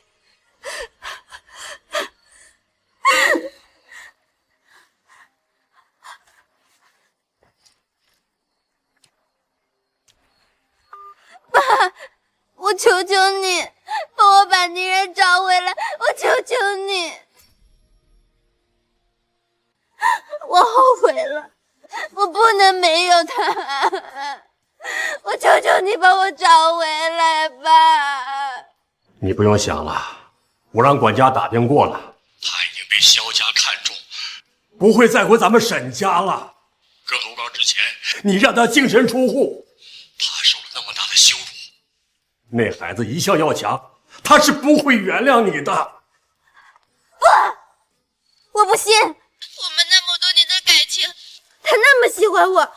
[SPEAKER 10] 爸，我求求你，帮我把宁然找回来，我求求你。我后悔了，我不能没有他。我求求你帮我找回来吧。
[SPEAKER 3] 你不用想了，我让管家打听过了，他已经被萧家看中，不会再回咱们沈家了。更何况之前你让他净身出户，他受了那么大的羞辱，那孩子一向要强，他是不会原谅你的。
[SPEAKER 10] 不，我不信。我们那么多年的感情，他那么喜欢我，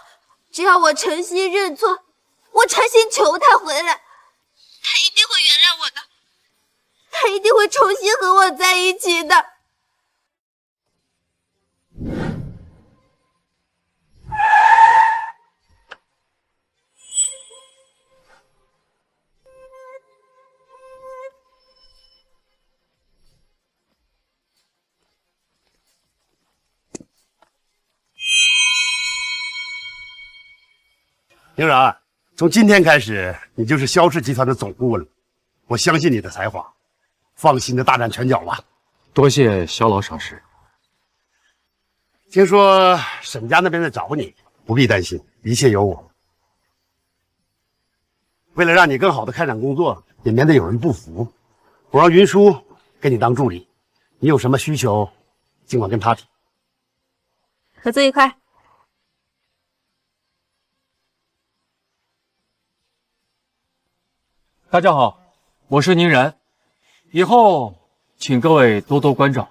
[SPEAKER 10] 只要我诚心认错，我诚心求他回来，他一定会原谅我的，他一定会重新和我在一起的。
[SPEAKER 18] 宁然，从今天开始，你就是萧氏集团的总顾问了。我相信你的才华，放心的大展拳脚吧。
[SPEAKER 8] 多谢萧老赏识。
[SPEAKER 18] 听说沈家那边在找你，不必担心，一切有我。为了让你更好的开展工作，也免得有人不服，我让云舒给你当助理。你有什么需求，尽管跟他提。
[SPEAKER 10] 合作愉快。
[SPEAKER 8] 大家好，我是宁然，以后请各位多多关照。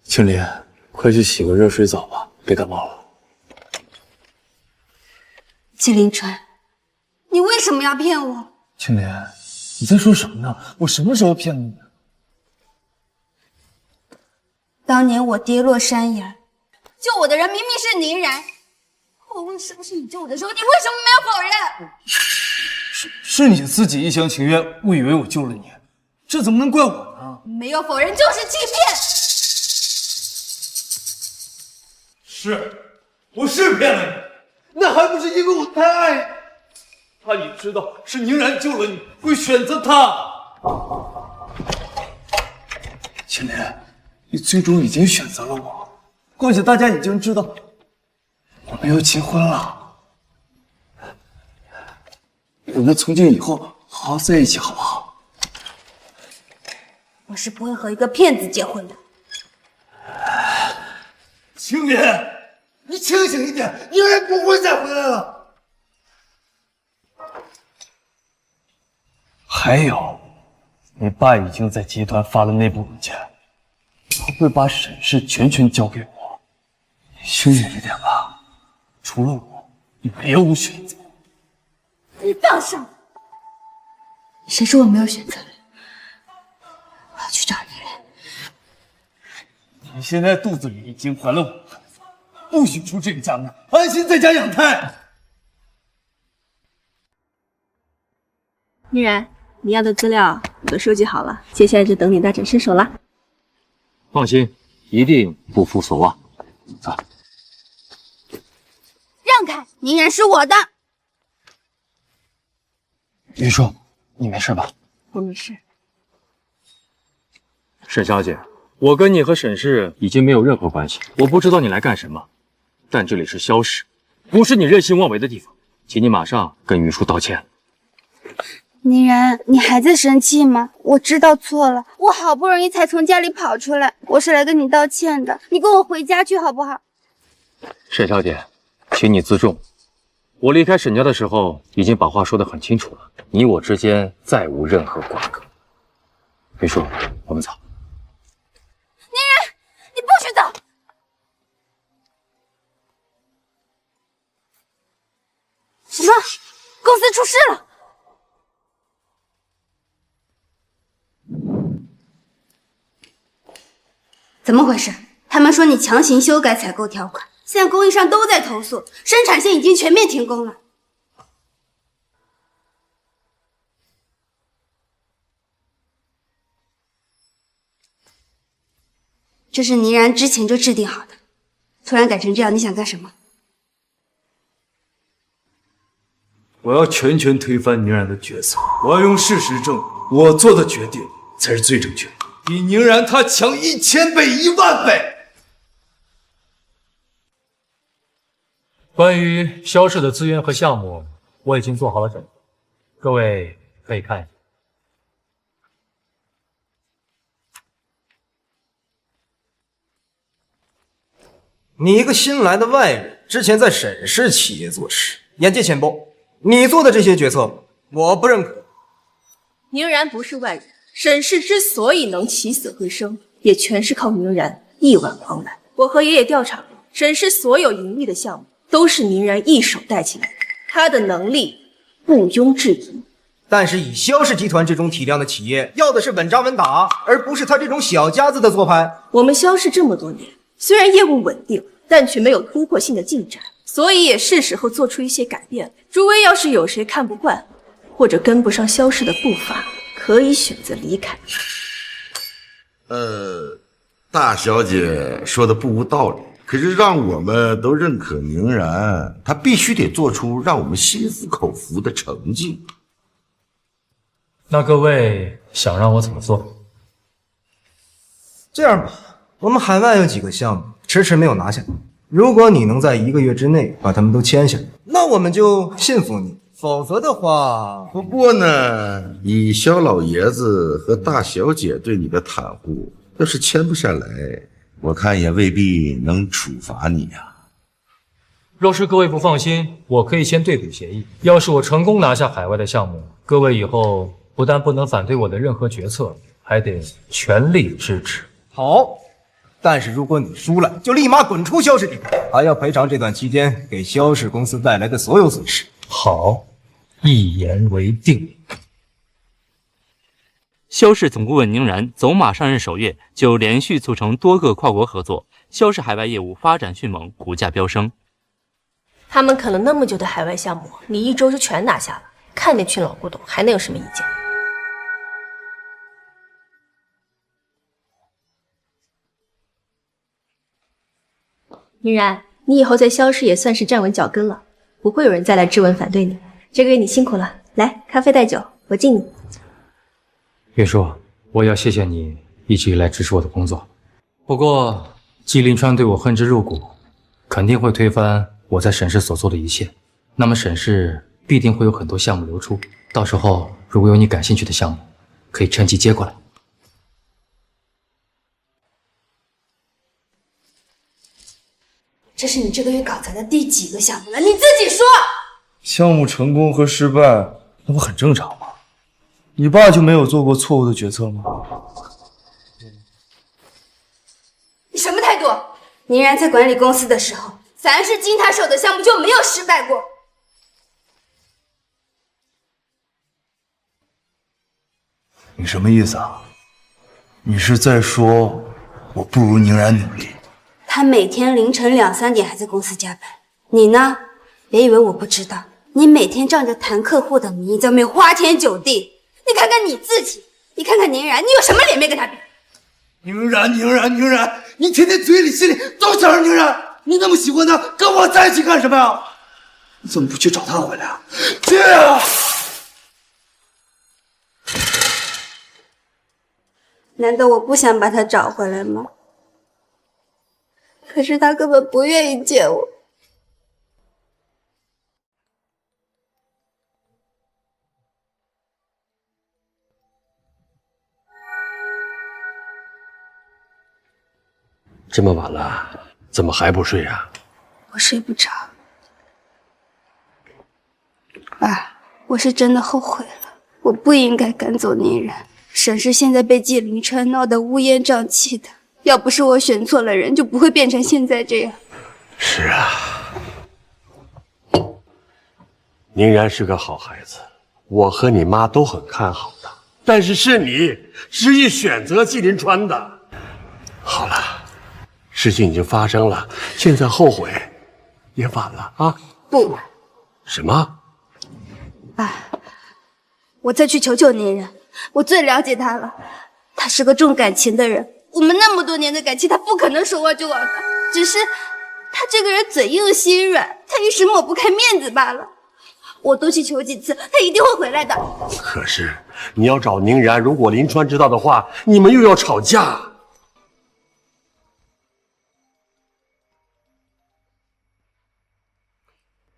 [SPEAKER 12] 青莲，快去洗个热水澡吧，别感冒了。
[SPEAKER 4] 季凌川，你为什么要骗我？
[SPEAKER 8] 青莲，你在说什么呢？我什么时候骗了你？
[SPEAKER 4] 当年我跌落山崖，救我的人明明是宁然。我问是不是你救我的时候，你为什么没有否认？
[SPEAKER 8] 是你自己一厢情愿，误以为我救了你，这怎么能怪我呢？
[SPEAKER 4] 没有否认就是欺骗。
[SPEAKER 8] 我是骗了你，那还不是因为我太爱你。怕你知道是宁然救了你，会选择他。青莲，你最终已经选择了我，况且大家已经知道我们要结婚了。我们从今以后好好在一起，好不好？
[SPEAKER 4] 我是不会和一个骗子结婚的。
[SPEAKER 8] 青莲，你
[SPEAKER 19] 清醒一点，宁然不会再回来了。
[SPEAKER 8] 还有，你爸已经在集团发了内部文件，他会把沈氏全权交给我。你清醒一点吧，除了我，你别无选择。
[SPEAKER 4] 你放手！谁说我没有选择？我要去找宁然。
[SPEAKER 8] 你现在肚子里已经怀了5个孩子，不许出这个家门，安心在家养胎。
[SPEAKER 20] 宁然，你要的资料我都收集好了，接下来就等你大展身手啦。
[SPEAKER 12] 放心，一定不负所望。走。
[SPEAKER 4] 让开，宁然是我的。
[SPEAKER 12] 云舒，你没事吧？
[SPEAKER 20] 我没事。
[SPEAKER 12] 沈小姐，我跟你和沈氏已经没有任何关系，我不知道你来干什么，但这里是萧氏，不是你任性妄为的地方，请你马上跟云舒道歉。
[SPEAKER 4] 宁然，你还在生气吗？我知道错了，我好不容易才从家里跑出来，我是来跟你道歉的。你跟我回家去好不好？
[SPEAKER 12] 沈小姐，请你自重。我离开沈家的时候，已经把话说得很清楚了，你我之间再无任何瓜葛。云舒，我们走。
[SPEAKER 4] 宁然，你不许走！什么？公司出事了？怎么回事？他们说你强行修改采购条款，现在供应商都在投诉，生产线已经全面停工了。这是宁然之前就制定好的，突然改成这样，你想干什么？
[SPEAKER 8] 我要全权推翻宁然的决策，我要用事实证明我做的决定才是最正确的，比宁然他强1000倍、10000倍。
[SPEAKER 12] 关于萧氏的资源和项目，我已经做好了整合，各位可以看一下。
[SPEAKER 9] 你一个新来的外人，之前在沈氏企业做事，眼界浅薄，你做的这些决策，我不认可。
[SPEAKER 20] 宁然不是外人，沈氏之所以能起死回生，也全是靠宁然亿万狂澜。我和爷爷调查过，沈氏所有盈利的项目都是宁然一手带起来的，他的能力毋庸置疑。
[SPEAKER 9] 但是以萧氏集团这种体量的企业，要的是稳扎稳打，而不是他这种小家子的做派。
[SPEAKER 20] 我们萧氏这么多年，虽然业务稳定，但却没有突破性的进展，所以也是时候做出一些改变。诸位要是有谁看不惯，或者跟不上萧氏的步伐，可以选择离开。
[SPEAKER 21] 大小姐说的不无道理，可是让我们都认可宁然，她必须得做出让我们心服口服的成绩。
[SPEAKER 12] 那各位想让我怎么做？
[SPEAKER 9] 这样吧，我们海外有几个项目迟迟没有拿下，如果你能在1个月之内把他们都签下来，那我们就信服你。否则的话，
[SPEAKER 21] 不过呢，以萧老爷子和大小姐对你的袒护，要是签不下来，我看也未必能处罚你呀。
[SPEAKER 12] 若是各位不放心，我可以签对赌协议。要是我成功拿下海外的项目，各位以后不但不能反对我的任何决策，还得全力支持。
[SPEAKER 9] 好，但是如果你输了，就立马滚出萧氏集团，还要赔偿这段期间给萧氏公司带来的所有损失。
[SPEAKER 12] 好，一言为定。
[SPEAKER 22] 萧氏总顾问宁然走马上任首月，就连续促成多个跨国合作，萧氏海外业务发展迅猛，股价飙升。
[SPEAKER 20] 他们啃了那么久的海外项目，你1周就全拿下了，看那群老古董还能有什么意见？宁然，你以后在萧氏也算是站稳脚跟了，不会有人再来质问反对你。这个月你辛苦了，来，咖啡带酒，我敬你。
[SPEAKER 12] 云舒，我要谢谢你一直以来支持我的工作。不过，季林川对我恨之入骨，肯定会推翻我在沈氏所做的一切。那么沈氏必定会有很多项目流出，到时候如果有你感兴趣的项目，可以趁机接过来。
[SPEAKER 4] 这是你这个月搞砸的第几个项目了？你自己说。
[SPEAKER 8] 项目成功和失败，那不很正常吗？你爸就没有做过错误的决策吗？
[SPEAKER 4] 你什么态度？宁然在管理公司的时候，凡是经他手的项目就没有失败过。
[SPEAKER 8] 你什么意思啊？你是在说我不如宁然努力？
[SPEAKER 4] 他每天凌晨2、3点还在公司加班，你呢？别以为我不知道，你每天仗着谈客户的名义在外面花天酒地。你看看你自己，你看看宁然，你有什么脸面跟他比？
[SPEAKER 19] 宁然，你天天嘴里心里都想着宁然，你那么喜欢他，跟我在一起干什么呀？你怎么不去找他回来啊？去啊！
[SPEAKER 4] 难道我不想把他找回来吗？可是他根本不愿意见我。
[SPEAKER 3] 这么晚了，怎么还不睡啊？
[SPEAKER 4] 我睡不着。爸，我是真的后悔了，我不应该赶走宁然。沈氏现在被季凌川闹得乌烟瘴气的，要不是我选错了人，就不会变成现在这样。
[SPEAKER 3] 是啊，宁然是个好孩子，我和你妈都很看好他，但是是你执意选择季凌川的。好了，事情已经发生了，现在后悔也晚了啊！
[SPEAKER 4] 不晚。
[SPEAKER 3] 什么？
[SPEAKER 4] 爸，我再去求求宁然，我最了解他了，他是个重感情的人，我们那么多年的感情，他不可能说忘就忘的，只是他这个人嘴硬心软，他一时抹不开面子罢了。我多去求几次，他一定会回来的。
[SPEAKER 3] 可是你要找宁然，如果林川知道的话，你们又要吵架。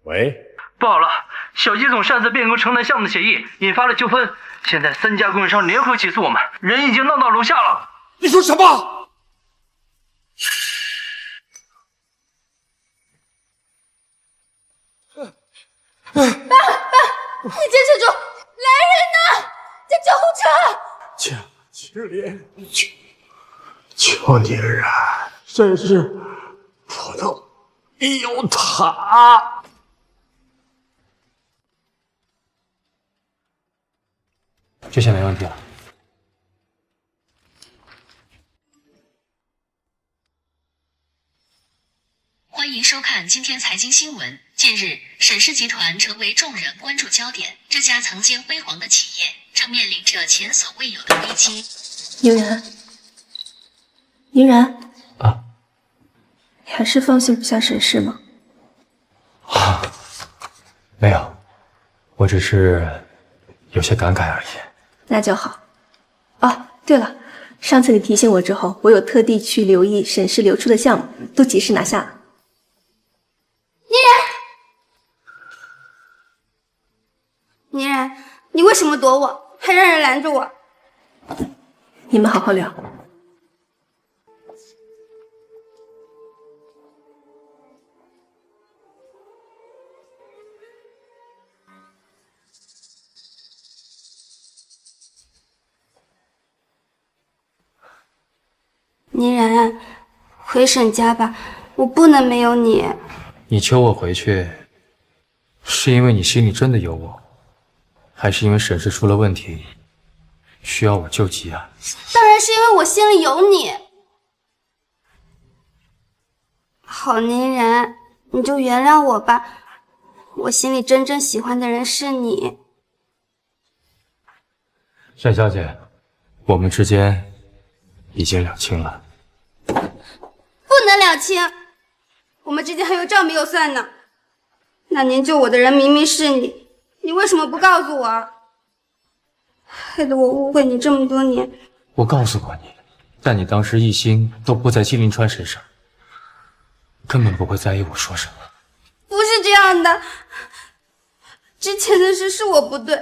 [SPEAKER 3] 喂，
[SPEAKER 2] 不好了，小季总擅自变更城南项目的协议，引发了纠纷。现在3家供应商联合起诉我们，人已经闹到楼下了。
[SPEAKER 19] 你说什么？
[SPEAKER 10] 爸，你坚持住！来人呐！叫救护车！
[SPEAKER 3] 青莲，求宁然，沈氏不能有他。
[SPEAKER 12] 这下没问题了。
[SPEAKER 13] 欢迎收看今天财经新闻。近日，沈氏集团成为众人关注焦点。这家曾经辉煌的企业正面临着前所未有的危机。
[SPEAKER 20] 宁然啊，你还是放心不下沈氏吗？
[SPEAKER 12] 没有，我只是有些感慨而已。
[SPEAKER 20] 那就好。哦，对了，上次你提醒我之后，我有特地去留意沈氏流出的项目，都及时拿下了。
[SPEAKER 4] 宁然，你为什么躲我，还让人拦着我？
[SPEAKER 20] 你们好好聊。
[SPEAKER 4] 宁然，回沈家吧，我不能没有你。
[SPEAKER 12] 你求我回去，是因为你心里真的有我，还是因为沈氏出了问题，需要我救急啊？
[SPEAKER 4] 当然是因为我心里有你。好，宁然，你就原谅我吧，我心里真正喜欢的人是你。
[SPEAKER 12] 沈小姐，我们之间已经两清了。
[SPEAKER 4] 不能两清，我们之间还有账没有算呢。那年救我的人明明是你，你为什么不告诉我？害得我误会你这么多年。
[SPEAKER 12] 我告诉过你，但你当时一心都扑在季凌川身上，根本不会在意我说什么。
[SPEAKER 4] 不是这样的，之前的事是我不对，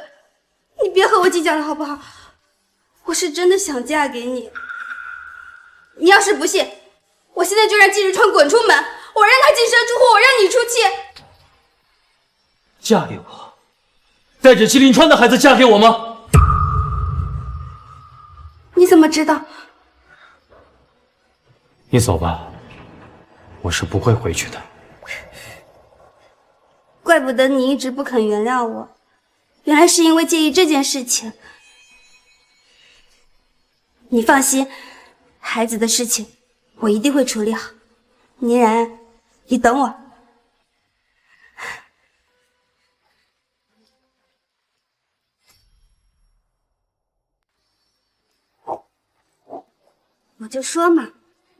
[SPEAKER 4] 你别和我计较了好不好？我是真的想嫁给你。你要是不信，我现在就让季凌川滚出门，
[SPEAKER 20] 我让他净身出户，我让你出气。
[SPEAKER 1] 嫁给我，带着季凌川的孩子嫁给我吗？
[SPEAKER 4] 你怎么知道？
[SPEAKER 12] 你走吧，我是不会回去的。
[SPEAKER 4] 怪不得你一直不肯原谅我，原来是因为介意这件事情。你放心，孩子的事情我一定会处理好。宁然，你等我。我就说嘛，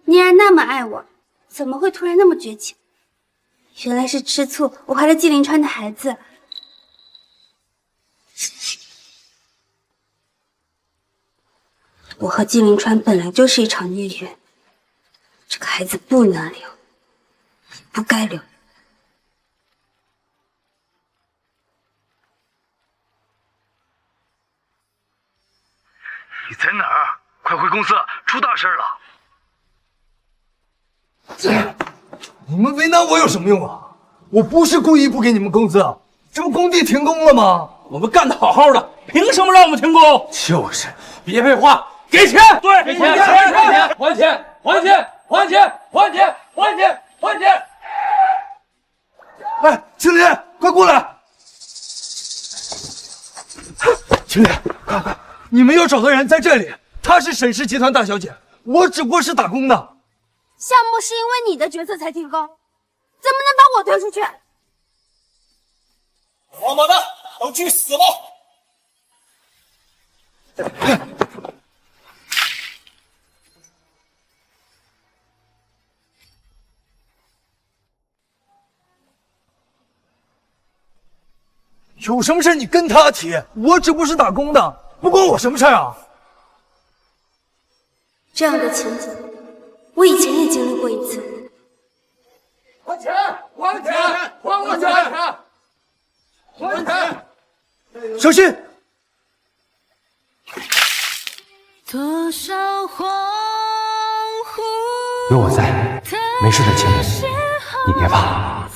[SPEAKER 4] 宁然那么爱我，怎么会突然那么绝情？原来是吃醋，我怀了季凌川的孩子。我和季凌川本来就是一场孽缘，这个孩子不能留，不该留。
[SPEAKER 2] 你在哪儿？快回公司，出大事了！
[SPEAKER 19] 你们为难我有什么用啊？我不是故意不给你们工资，这不工地停工了吗？
[SPEAKER 1] 我们干得好好的，凭什么让我们停工？
[SPEAKER 19] 就是，
[SPEAKER 1] 别废话，给钱！对，给钱！还钱！还钱！还钱！还钱！还钱！还钱！
[SPEAKER 19] 哎，青林，快过来！青林，快！你们要找的人在这里，她是沈氏集团大小姐，我只不过是打工的。
[SPEAKER 4] 项目是因为你的决策才停工，怎么能把我推出去？
[SPEAKER 1] 王八蛋，都去死吧！
[SPEAKER 19] 有什么事你跟他提，我只不过是打工的，不关我什么事啊！
[SPEAKER 4] 这样的情景，我以前也经历过一次。
[SPEAKER 1] 还钱！还钱！还我钱！还钱！
[SPEAKER 19] 小心！
[SPEAKER 12] 有我在，没事的，青林，你别怕。
[SPEAKER 1] 还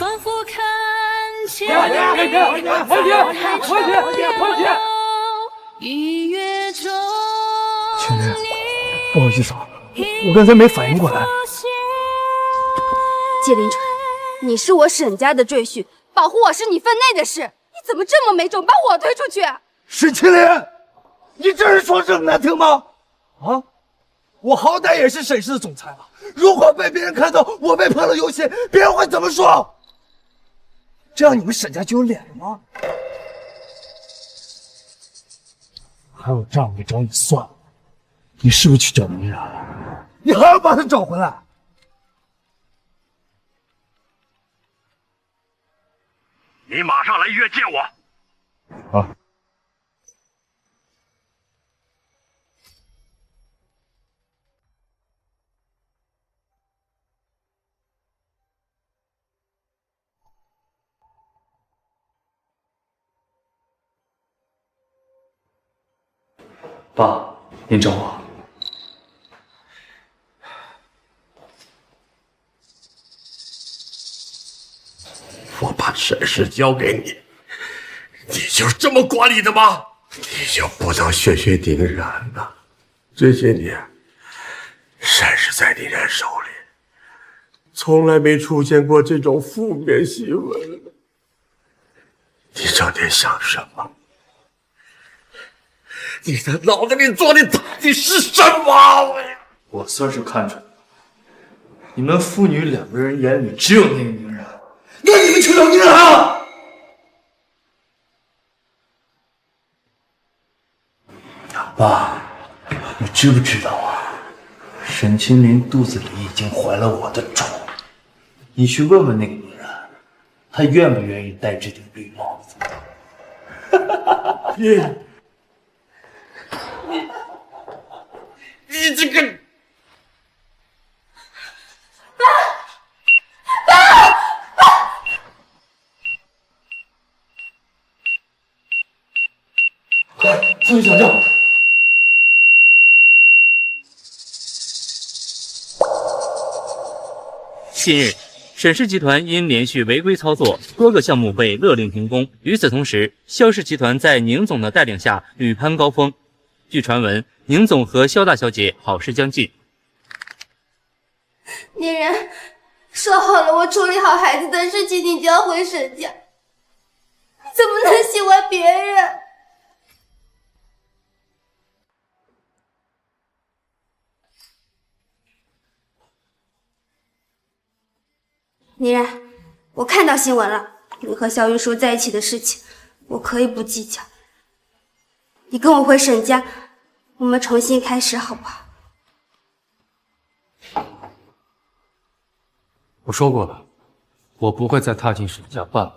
[SPEAKER 1] 钱！还钱！还钱！还钱！还钱！
[SPEAKER 19] 青林，不好意思啊，我刚才没反应过来。
[SPEAKER 4] 季凌川，你是我沈家的赘婿，保护我是你分内的事，你怎么这么没种，把我推出去？
[SPEAKER 19] 沈青林，你这是说这么难听吗？啊，我好歹也是沈氏的总裁了，如果被别人看到我被碰了游戏，别人会怎么说？这样你们沈家就有脸了吗？还有账没找你算了，你是不是去找宁然了？你还要把他找回来？
[SPEAKER 3] 你马上来医院见我。
[SPEAKER 19] 啊。
[SPEAKER 8] 爸，您找我。
[SPEAKER 3] 我把沈氏交给你，你就是这么管理的吗？你就不能学学宁然呢？这些年，沈氏在宁然手里，从来没出现过这种负面新闻。你整天想什么？你的脑子里装的到底是什么？
[SPEAKER 8] 我算是看出来了，你们父女两个人眼里只有那个宁然，
[SPEAKER 19] 那你们去找宁然啊！
[SPEAKER 8] 爸，你知不知道啊？沈清林肚子里已经怀了我的种，你去问问那个宁然，她愿不愿意戴这顶绿帽子？
[SPEAKER 3] 你这个，
[SPEAKER 19] 快上去抢救！
[SPEAKER 22] 近日，沈氏集团因连续违规操作，多个项目被勒令停工。与此同时，萧氏集团在宁总的带领下屡攀高峰。据传闻，宁总和萧大小姐好事将近。
[SPEAKER 10] 宁然，说好了，我处理好孩子的事情，你就要回沈家，你怎么能喜欢别人？
[SPEAKER 4] 宁然，我看到新闻了，你和萧云舒在一起的事情，我可以不计较。你跟我回沈家，我们重新开始，好不好？
[SPEAKER 12] 我说过了，我不会再踏进沈家半步。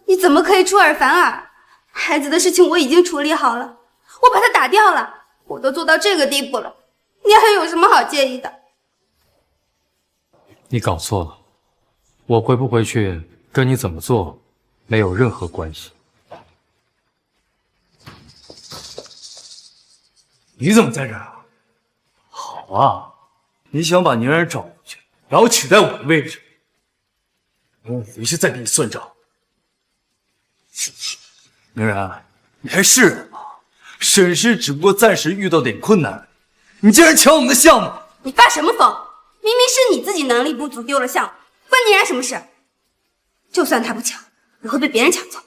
[SPEAKER 4] 你怎么可以出尔反尔？孩子的事情我已经处理好了，我把他打掉了，我都做到这个地步了，你还有什么好介意的？
[SPEAKER 12] 你搞错了，我回不回去跟你怎么做没有任何关系。
[SPEAKER 8] 你怎么在这儿啊？好啊，你想把宁然找回去，然后取代我的位置，我回去再给你算账。宁然，你还是人吗？沈氏只不过暂时遇到点困难，你竟然抢我们的项目！
[SPEAKER 4] 你发什么疯？明明是你自己能力不足丢了项目，关宁然什么事？就算他不抢，也会被别人抢走。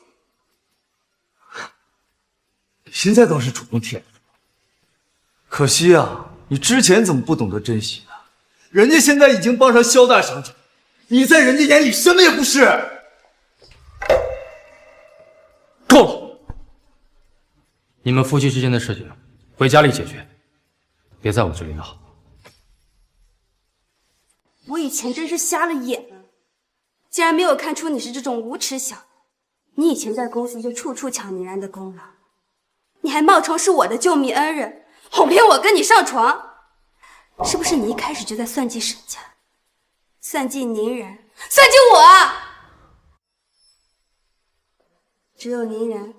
[SPEAKER 8] 你现在倒是主动舔，可惜啊，你之前怎么不懂得珍惜呢？人家现在已经帮上萧大小姐，你在人家眼里什么也不是。够了！
[SPEAKER 12] 你们夫妻之间的事情，回家里解决，别在我这里闹。
[SPEAKER 4] 我以前真是瞎了眼了，竟然没有看出你是这种无耻小子。你以前在公司就处处抢宁然的功劳，你还冒充是我的救命恩人，哄骗我跟你上床，是不是你一开始就在算计沈家，算计宁然，算计我？只有宁然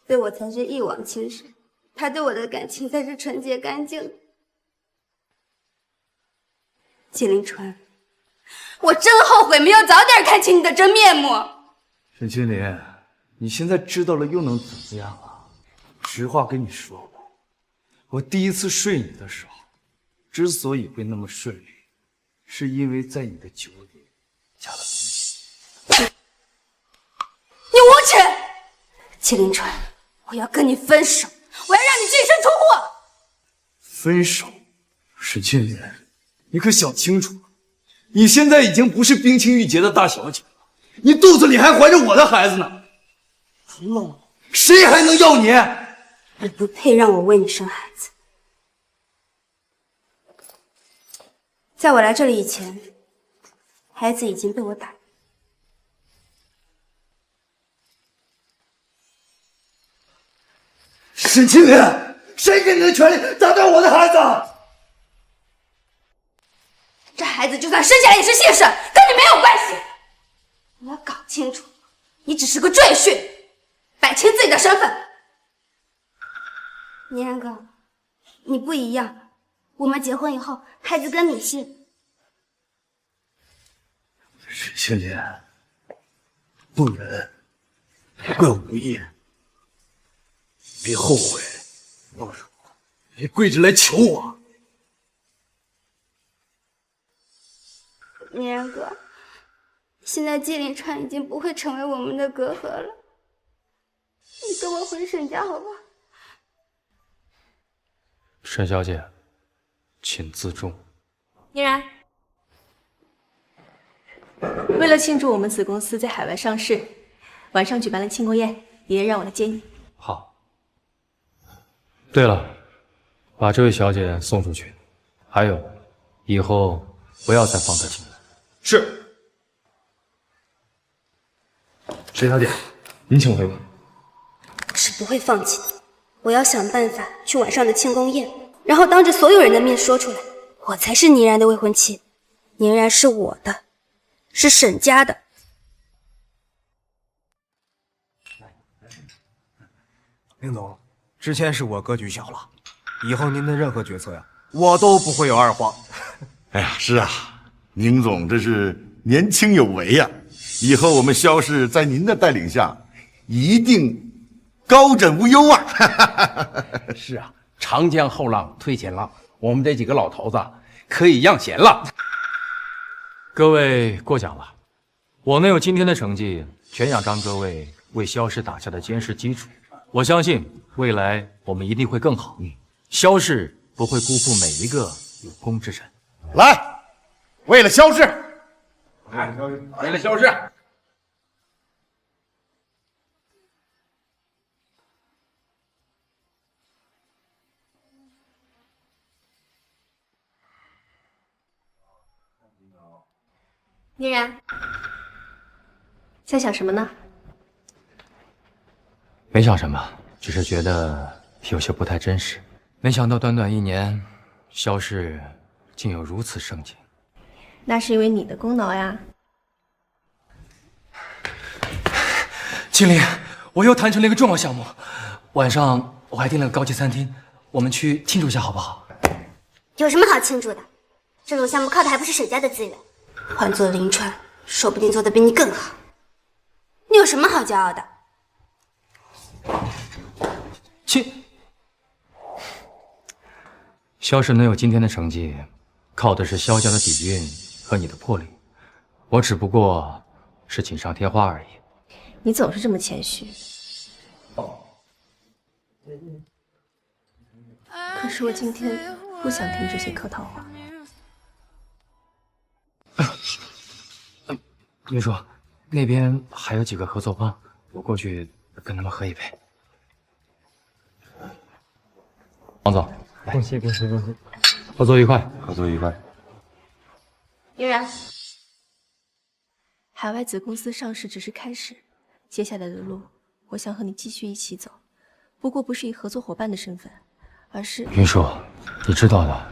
[SPEAKER 4] 对我才是一往情深，他对我的感情才是纯洁干净的。纪凌川，我真后悔没有早点看清你的真面目。
[SPEAKER 8] 沈青林，你现在知道了又能怎么样啊？实话跟你说吧，我第一次睡你的时候，之所以会那么顺利，是因为在你的酒里加了东西。
[SPEAKER 4] 你无耻！纪凌川，我要跟你分手，我要让你净身出户。
[SPEAKER 8] 分手？沈青林，你可想清楚了，你现在已经不是冰清玉洁的大小姐了，你肚子里还怀着我的孩子呢。服了，谁还能要你？
[SPEAKER 4] 你不配让我为你生孩子。在我来这里以前，孩子已经被我打。
[SPEAKER 8] 沈青林，谁给你的权利打断我的孩子？
[SPEAKER 4] 这孩子就算生下来也是谢婶，跟你没有关系。你要搞清楚，你只是个赘婿，摆清自己的身份。宁然哥，你不一样，我们结婚以后，孩子跟你姓。
[SPEAKER 8] 沈青林，不仁，怪我无义，别后悔，到时候别跪着来求我。
[SPEAKER 4] 宁然哥，现在纪凌川已经不会成为我们的隔阂了，你跟我回沈家好不好？
[SPEAKER 12] 沈小姐，请自重。
[SPEAKER 20] 宁然，为了庆祝我们子公司在海外上市，晚上举办了庆功宴，爷爷让我来接你。
[SPEAKER 12] 好。对了，把这位小姐送出去，还有，以后不要再放她进来。
[SPEAKER 14] 是。
[SPEAKER 8] 沈小姐，您请回吧。
[SPEAKER 4] 我是不会放弃的，我要想办法去晚上的庆功宴，然后当着所有人的面说出来，我才是宁然的未婚妻，宁然是我的，是沈家的。
[SPEAKER 9] 宁总，之前是我格局小了，以后您的任何决策呀，我都不会有二话。
[SPEAKER 21] 哎呀，是啊，宁总真是年轻有为呀！以后我们萧氏在您的带领下，一定高枕无忧啊！
[SPEAKER 1] 是啊，长江后浪推前浪，我们这几个老头子可以让贤了。
[SPEAKER 12] 各位过奖了，我能有今天的成绩，全仰仗各位为萧氏打下的坚实基础。我相信未来我们一定会更好。萧氏不会辜负每一个有功之人。
[SPEAKER 21] 来，为了萧氏，
[SPEAKER 1] 为了萧氏。
[SPEAKER 10] 宁然，在想什么呢？
[SPEAKER 12] 没想什么，只是觉得有些不太真实。没想到短短1年，萧氏竟有如此盛景。
[SPEAKER 20] 那是因为你的功劳呀。
[SPEAKER 12] 经理，我又谈成了一个重要项目，晚上我还订了个高级餐厅，我们去庆祝一下好不好？
[SPEAKER 4] 有什么好庆祝的？这种项目靠的还不是沈家的资源，换做林川，说不定做的比你更好。你有什么好骄傲的？
[SPEAKER 12] 萧氏能有今天的成绩，靠的是萧家的底蕴和你的魄力，我只不过是锦上添花而已。
[SPEAKER 20] 你总是这么谦虚。可是我今天不想听这些客套话。
[SPEAKER 12] 云叔，那边还有几个合作方，我过去跟他们喝一杯。王总，
[SPEAKER 8] 恭喜恭喜恭喜！
[SPEAKER 12] 合作愉快，
[SPEAKER 21] 合作愉快。
[SPEAKER 20] 嫣然，海外子公司上市只是开始，接下来的路，我想和你继续一起走，不过不是以合作伙伴的身份，而是……
[SPEAKER 12] 云叔，你知道的，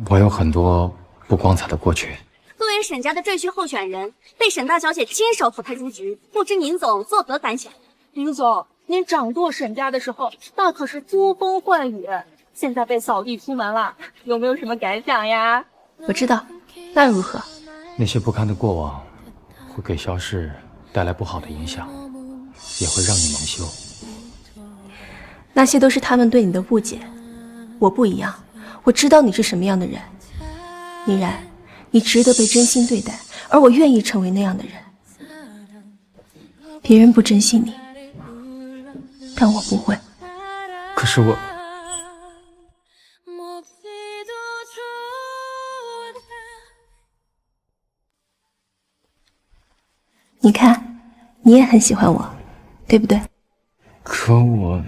[SPEAKER 12] 我有很多不光彩的过去。
[SPEAKER 4] 作为沈家的赘婿候选人，被沈大小姐亲手扶开出局，不知宁总作何感想？
[SPEAKER 7] 宁总，您掌舵沈家的时候，那可是呼风唤雨，现在被扫地出门了，有没有什么感想呀？
[SPEAKER 20] 我知道，那如何？
[SPEAKER 12] 那些不堪的过往，会给萧氏带来不好的影响，也会让你蒙羞。
[SPEAKER 20] 那些都是他们对你的误解，我不一样，我知道你是什么样的人，宁然。你值得被真心对待，而我愿意成为那样的人。别人不珍惜你，但我不会。
[SPEAKER 12] 可是我……
[SPEAKER 20] 你看，你也很喜欢我，对不对？
[SPEAKER 12] 可我……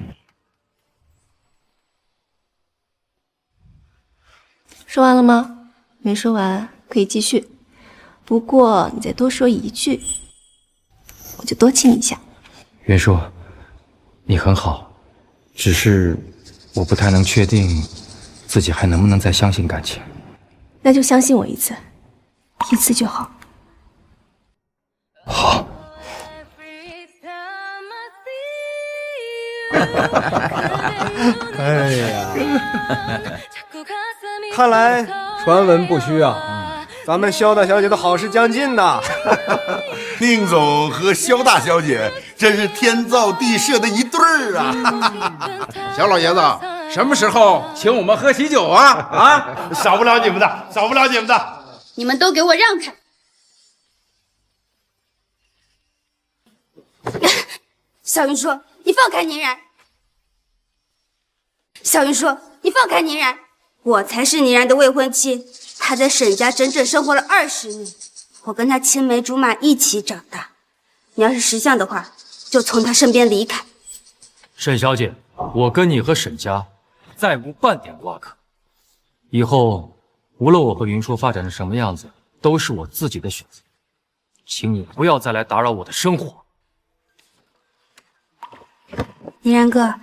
[SPEAKER 20] 说完了吗？没说完。可以继续，不过你再多说一句，我就多亲你一下。
[SPEAKER 12] 袁叔，你很好，只是我不太能确定自己还能不能再相信感情。
[SPEAKER 20] 那就相信我一次，一次就好。
[SPEAKER 12] 好。
[SPEAKER 15] 哎呀，看来传闻不虚啊。咱们萧大小姐的好事将近呐！
[SPEAKER 21] 宁总和萧大小姐真是天造地设的一对儿啊！
[SPEAKER 1] 小老爷子，什么时候请我们喝喜酒啊？啊，
[SPEAKER 21] 少不了你们的，少不了你们的！
[SPEAKER 4] 你们都给我让开！小云说：“你放开宁然。”小云说：“你放开宁然，我才是宁然的未婚妻。”他在沈家整整生活了20年，我跟他青梅竹马一起长大。你要是识相的话，就从他身边离开。
[SPEAKER 12] 沈小姐，我跟你和沈家再无半点瓜葛。以后无论我和云舒发展成什么样子，都是我自己的选择，请你不要再来打扰我的生活。
[SPEAKER 4] 宁然哥，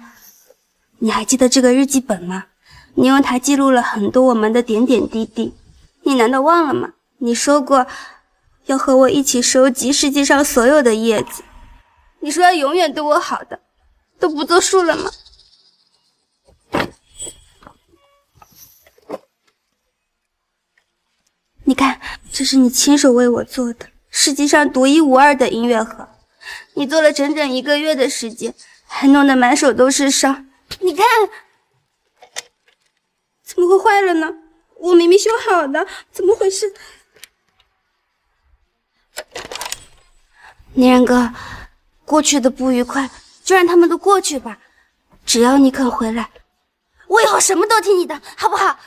[SPEAKER 4] 你还记得这个日记本吗？你用它记录了很多我们的点点滴滴。你难道忘了吗？你说过要和我一起收集世界上所有的叶子，你说要永远对我好的，都不作数了吗？你看，这是你亲手为我做的，世界上独一无二的音乐盒。你做了整整1个月的时间，还弄得满手都是伤。你看，怎么会坏了呢？我明明修好的，怎么回事？宁然哥，过去的不愉快就让他们都过去吧，只要你肯回来，我以后什么都听你的，好不好？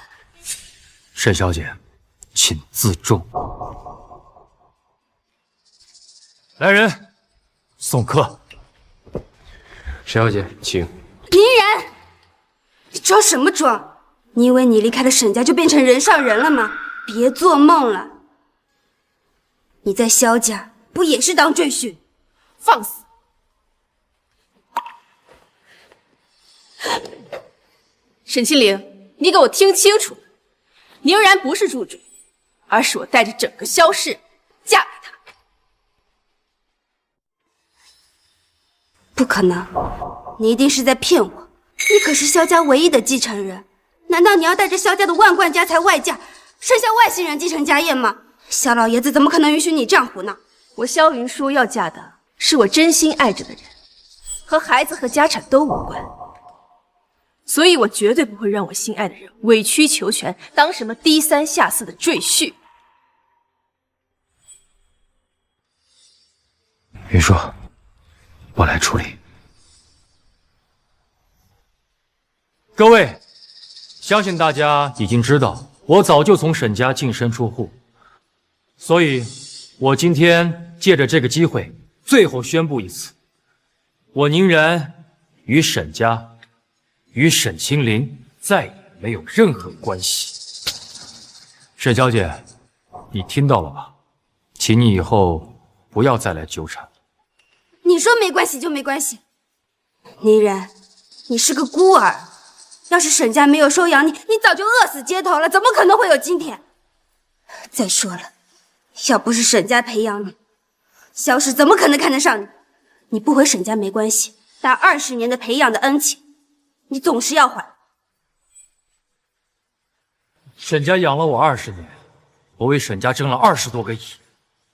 [SPEAKER 12] 沈小姐，请自重。来人，送客。
[SPEAKER 5] 沈小姐，请。
[SPEAKER 4] 宁然，你装什么装？你以为你离开了沈家就变成人上人了吗？别做梦了！你在萧家不也是当赘婿？
[SPEAKER 20] 放肆！沈清灵，你给我听清楚了，宁然不是柱柱，而是我带着整个萧氏嫁给他。
[SPEAKER 4] 不可能，你一定是在骗我！你可是萧家唯一的继承人，难道你要带着萧家的万贯家财外嫁，生下外姓人继承家业吗？萧老爷子怎么可能允许你这样胡闹？
[SPEAKER 20] 我萧云舒要嫁的是我真心爱着的人，和孩子和家产都无关，所以我绝对不会让我心爱的人委曲求全，当什么低三下四的赘婿。
[SPEAKER 12] 云舒，我来处理。各位，相信大家已经知道，我早就从沈家净身出户，所以我今天借着这个机会，最后宣布一次，我宁然与沈家、与沈清灵再也没有任何关系。沈小姐，你听到了吧？请你以后不要再来纠缠。
[SPEAKER 4] 你说没关系就没关系。宁然，你是个孤儿，要是沈家没有收养你，你早就饿死街头了，怎么可能会有今天？再说了，要不是沈家培养你，萧氏怎么可能看得上你？你不回沈家没关系，但20年的培养的恩情，你总是要还。
[SPEAKER 12] 沈家养了我20年，我为沈家挣了20多个亿，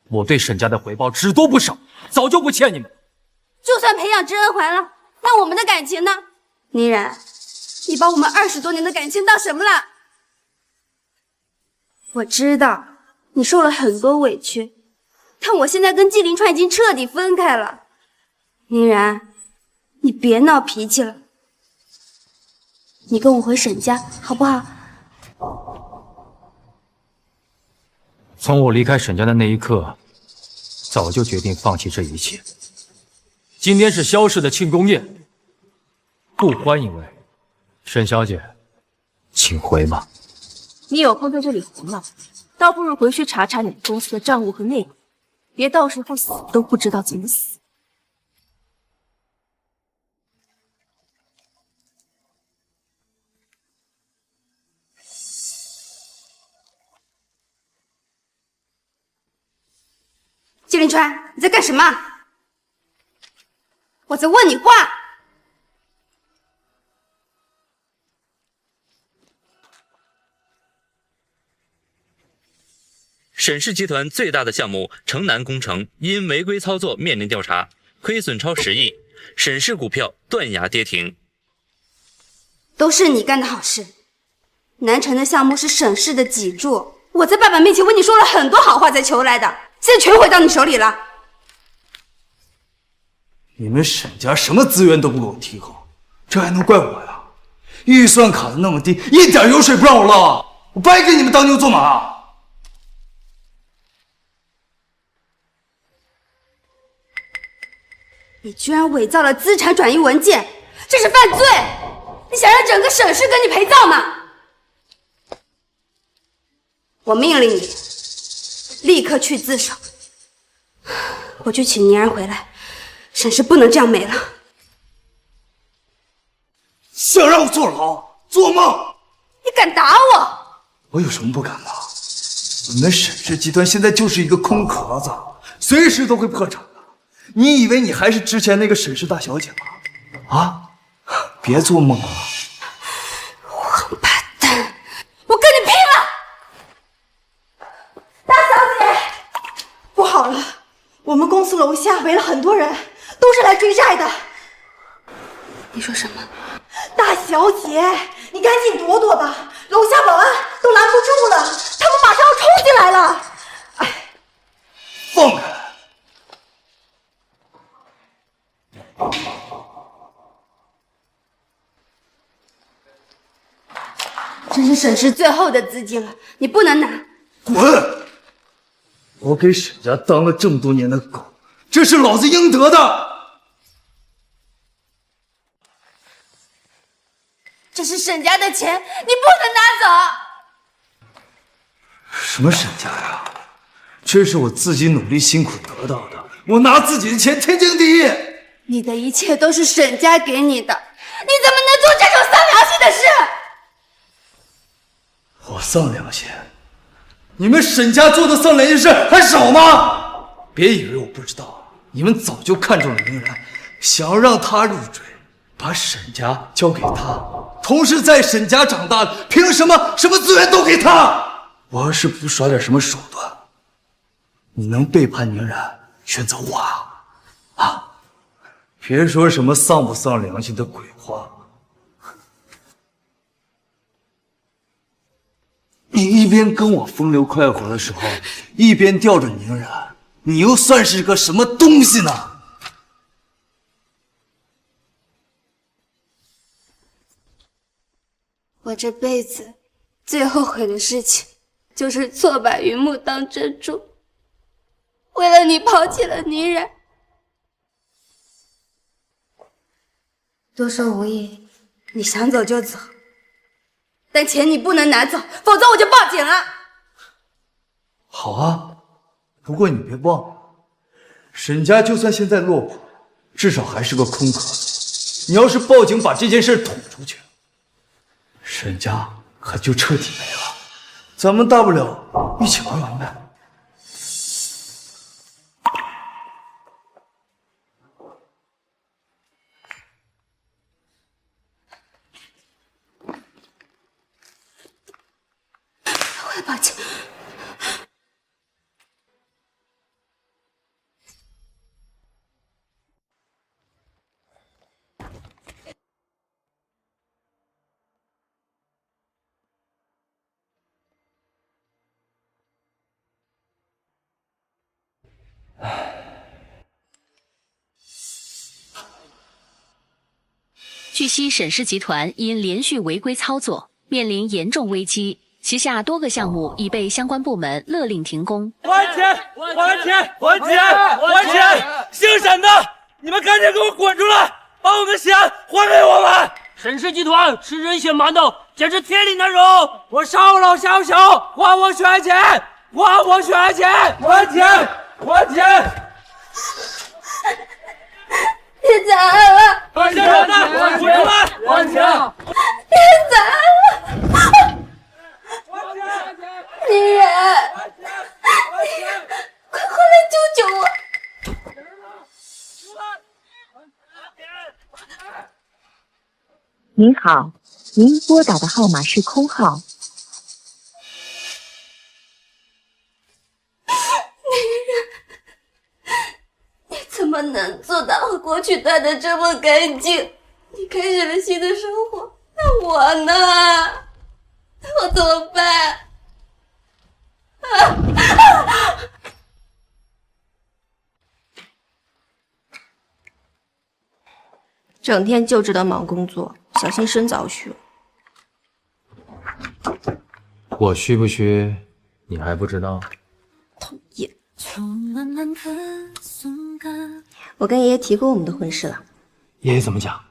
[SPEAKER 12] 我对沈家的回报只多不少，早就不欠你们。
[SPEAKER 4] 就算培养之恩还了，那我们的感情呢？宁然，你把我们20多年的感情当什么了？我知道你受了很多委屈，但我现在跟纪凌川已经彻底分开了。宁然，你别闹脾气了，你跟我回沈家好不好？
[SPEAKER 12] 从我离开沈家的那一刻，早就决定放弃这一切。今天是萧氏的庆功宴，不欢迎位。沈小姐，请回吧。
[SPEAKER 20] 你有空在这里胡闹，倒不如回去查查你们公司的账务和内幕，别到时候死都不知道怎么死。
[SPEAKER 4] 纪凌川，你在干什么？我在问你话。
[SPEAKER 22] 沈氏集团最大的项目城南工程因违规操作面临调查，亏损超10亿，沈氏股票断崖跌停。
[SPEAKER 4] 都是你干的好事。南城的项目是沈氏的脊柱，我在爸爸面前为你说了很多好话才求来的，现在全回到你手里了。
[SPEAKER 19] 你们沈家什么资源都不给我提供，这还能怪我呀？预算卡的那么低，一点油水不让我捞，我白给你们当牛做马。
[SPEAKER 4] 你居然伪造了资产转移文件，这是犯罪！你想让整个沈氏跟你陪葬吗？我命令你立刻去自首。我去请宁然回来，沈氏不能这样没了。
[SPEAKER 19] 想让我坐牢？做梦！
[SPEAKER 4] 你敢打我？
[SPEAKER 19] 我有什么不敢的？你们沈氏集团现在就是一个空壳子，随时都会破产的。你以为你还是之前那个沈氏大小姐吗？啊！别做梦了！
[SPEAKER 4] 王八蛋！我跟你拼了！大小姐！
[SPEAKER 20] 我们公司楼下围了很多人，都是来追债的。
[SPEAKER 4] 你说什么？
[SPEAKER 20] 大小姐，你赶紧躲躲吧，楼下保安都拦不住了，他们马上要冲进来了。
[SPEAKER 19] 放开！
[SPEAKER 4] 这是沈氏最后的资金了，你不能拿。
[SPEAKER 19] 滚！我给沈家当了这么多年的狗，这是老子应得的。
[SPEAKER 4] 这是沈家的钱，你不能拿走。
[SPEAKER 19] 什么沈家呀？这是我自己努力辛苦得到的，我拿自己的钱天经地义。
[SPEAKER 4] 你的一切都是沈家给你的，你怎么能做这种丧良心的事？
[SPEAKER 19] 我丧良心？你们沈家做的丧良心事还少吗？别以为我不知道，你们早就看中了宁然，想要让他入赘，把沈家交给他，同时在沈家长大的，凭什么什么资源都给他？我要是不耍点什么手段，你能背叛宁然，选择我啊？别说什么丧不丧良心的鬼话。你一边跟我风流快活的时候，一边吊着宁然，你又算是个什么东西呢？
[SPEAKER 4] 我这辈子最后悔的事情，就是错把云木当珍珠，为了你抛弃了宁然。多说无益，你想走就走，但钱你不能拿走，否则我就报警了。
[SPEAKER 19] 好啊，不过你别忘了，沈家就算现在落魄，至少还是个空壳子。你要是报警把这件事捅出去，沈家可就彻底没了。咱们大不了一起玩完呗。
[SPEAKER 4] 我要报警。
[SPEAKER 13] 据悉，沈氏集团因连续违规操作，面临严重危机，旗下多个项目已被相关部门勒令停工。
[SPEAKER 2] 还钱！还钱！还钱！还钱！姓沈的，你们赶紧给我滚出来，把我们的钱还给我们！沈氏集团吃人血馒头，简直天理难容！我上老下小，还我血汗钱！还我血汗钱！还钱！还钱！
[SPEAKER 4] 别砸了！
[SPEAKER 2] 还钱！滚出来！还钱！
[SPEAKER 4] 别砸了！宁然，快回来救救我！
[SPEAKER 11] 您好，您拨打的号码是空号。
[SPEAKER 4] 你怎么能做到和过去断的这么干净？你开始了新的生活，那我呢？我怎么办？
[SPEAKER 20] 整天就知道忙工作，小心身早虚。
[SPEAKER 12] 我虚不虚，你还不知道？
[SPEAKER 20] 讨厌！我跟爷爷提过我们的婚事了。
[SPEAKER 12] 爷爷怎么讲？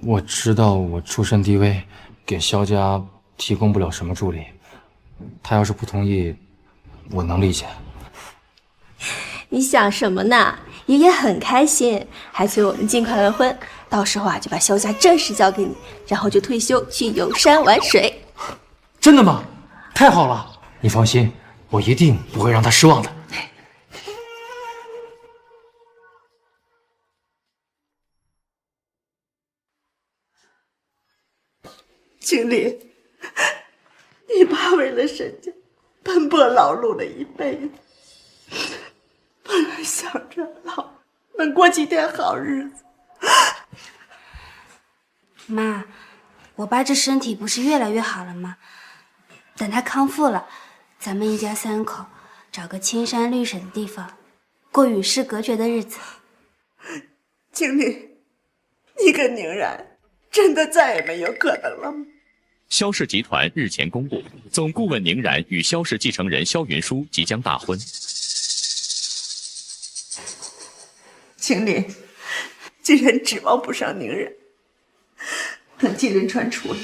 [SPEAKER 12] 我知道我出身低微，给萧家提供不了什么助力。他要是不同意，我能理解。
[SPEAKER 20] 你想什么呢？爷爷很开心，还催我们尽快完婚。到时候啊，就把萧家正式交给你，然后就退休去游山玩水。
[SPEAKER 12] 真的吗？太好了！你放心，我一定不会让他失望的。
[SPEAKER 6] 经理，你爸为了沈家奔波劳碌了一辈子，本来想着老能过几天好日子。
[SPEAKER 4] 妈，我爸这身体不是越来越好了吗？等他康复了，咱们一家3口找个青山绿水的地方，过与世隔绝的日子。
[SPEAKER 6] 经理，你跟宁然真的再也没有可能了吗？
[SPEAKER 16] 萧氏集团日前公布，总顾问宁然与萧氏继承人萧云舒即将大婚。
[SPEAKER 6] 经理，既然指望不上宁然，等季林川出来，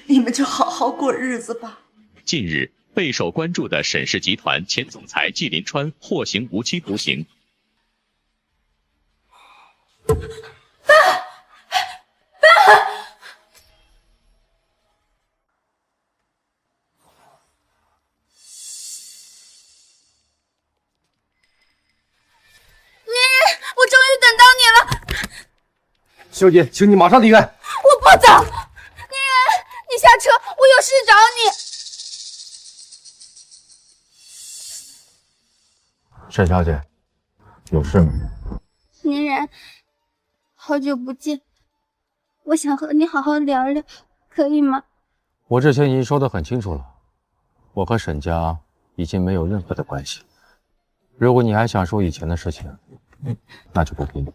[SPEAKER 6] 你们就好好过日子吧。
[SPEAKER 16] 近日，备受关注的沈氏集团前总裁季林川获刑无期徒刑。
[SPEAKER 10] 我终于等到你了，
[SPEAKER 19] 小姐，请你马上离开。
[SPEAKER 10] 我不走。宁然，你下车，我有事找你。
[SPEAKER 12] 沈小姐，有事吗？
[SPEAKER 4] 宁然，好久不见，我想和你好好聊聊，可以吗？
[SPEAKER 12] 我之前已经说得很清楚了，我和沈家已经没有任何的关系。如果你还想说以前的事情，那就不必了。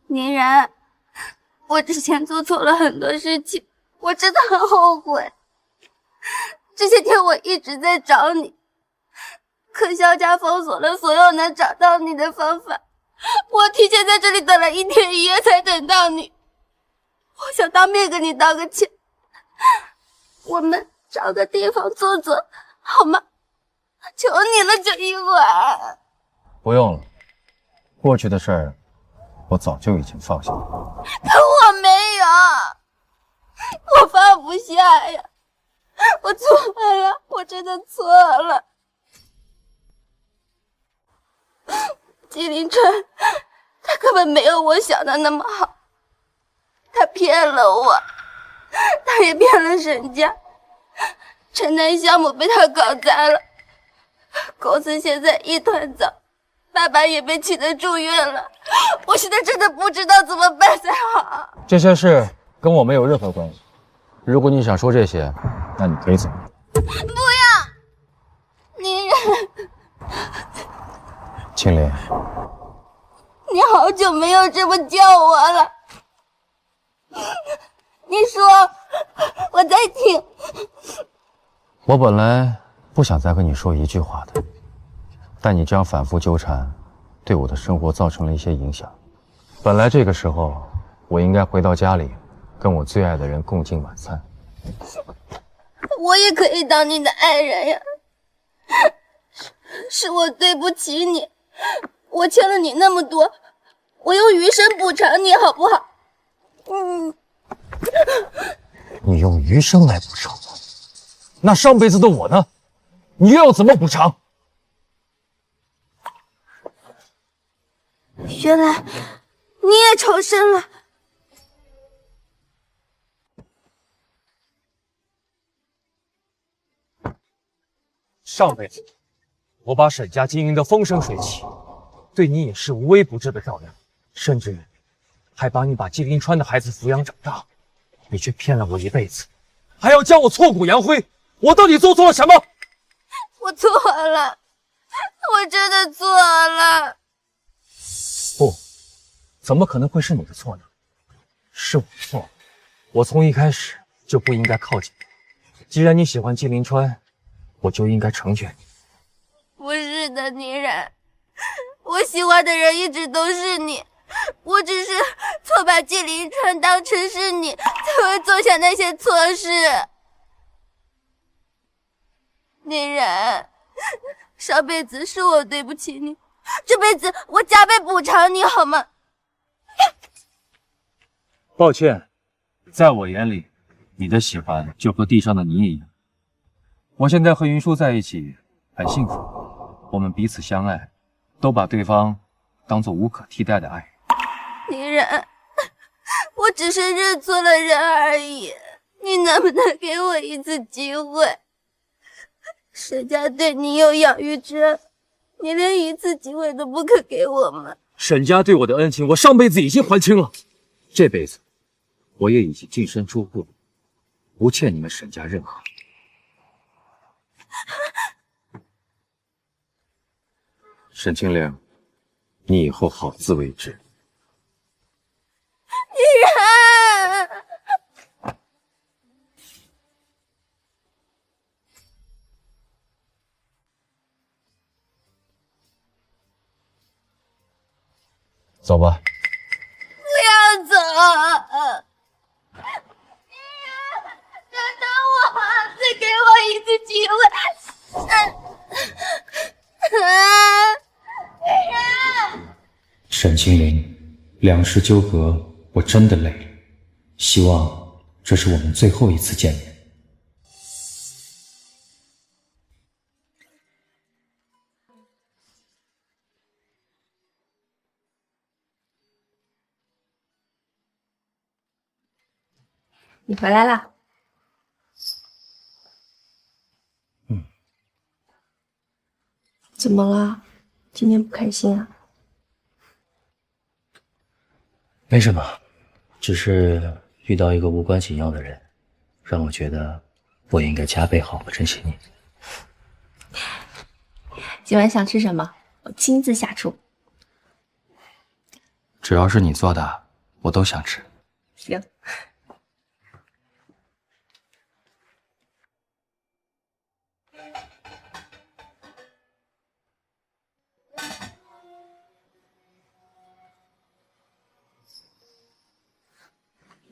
[SPEAKER 4] 宁然，我之前做错了很多事情，我真的很后悔。这些天我一直在找你，可萧家封锁了所有能找到你的方法，我提前在这里等了1天1夜才等到你。我想当面跟你道个歉，我们找个地方坐坐好吗？求你了，这一晚。
[SPEAKER 12] 不用了，过去的事儿我早就已经放下了。
[SPEAKER 10] 可我没有，我放不下呀，我错了，我真的错了。季林川，他根本没有我想的那么好，他骗了我，他也骗了沈家，城南项目被他搞砸了，公司现在一团糟，爸爸也被气得住院了，我现在真的不知道怎么办才好。
[SPEAKER 12] 这些事跟我没有任何关系。如果你想说这些，那你可以走。
[SPEAKER 10] 不要，宁然，
[SPEAKER 12] 青莲，
[SPEAKER 10] 你好久没有这么叫我了，你说，我在听。
[SPEAKER 12] 我本来不想再和你说一句话的，但你这样反复纠缠，对我的生活造成了一些影响。本来这个时候，我应该回到家里，跟我最爱的人共进晚餐。
[SPEAKER 10] 我也可以当你的爱人呀，是我对不起你，我欠了你那么多，我用余生补偿你好不好？
[SPEAKER 12] 你用余生来补偿我，那上辈子的我呢？你又要怎么补偿？
[SPEAKER 10] 原来你也重生了。
[SPEAKER 8] 上辈子我把沈家经营得风生水起，对你也是无微不至的照料，甚至还帮你把季林川的孩子抚养长大，你却骗了我一辈子，还要将我挫骨扬灰，我到底做错了什么？
[SPEAKER 10] 我错了，我真的错了。
[SPEAKER 8] 不，怎么可能会是你的错呢？是我错了，我从一开始就不应该靠近你。既然你喜欢季林川，我就应该成全你。
[SPEAKER 10] 不是的，宁然，我喜欢的人一直都是你，我只是错把季林川当成是你，才会做下那些错事。宁然，上辈子是我对不起你，这辈子我加倍补偿你好吗？
[SPEAKER 8] 抱歉，在我眼里，你的喜欢就和地上的泥一样。我现在和云舒在一起很幸福，我们彼此相爱，都把对方当作无可替代的爱人。
[SPEAKER 10] 宁然，我只是认错了人而已，你能不能给我一次机会？沈家对你有养育之恩，你连一次机会都不肯给我吗？
[SPEAKER 12] 沈家对我的恩情，我上辈子已经还清了，这辈子我也已经净身出户，不欠你们沈家任何。沈清灵，你以后好自为之。
[SPEAKER 10] 依然，
[SPEAKER 12] 走吧。
[SPEAKER 10] 不要走！等等我，再给我一次机会！
[SPEAKER 12] 沈清灵，两世纠葛，我真的累了。希望这是我们最后一次见面。
[SPEAKER 20] 你回来啦？怎么了？今天不开心啊？
[SPEAKER 1] 没什么，只是遇到一个无关紧要的人，让我觉得我应该加倍好好珍惜你。
[SPEAKER 20] 今晚想吃什么？我亲自下厨。
[SPEAKER 12] 只要是你做的，我都想吃。
[SPEAKER 20] 行。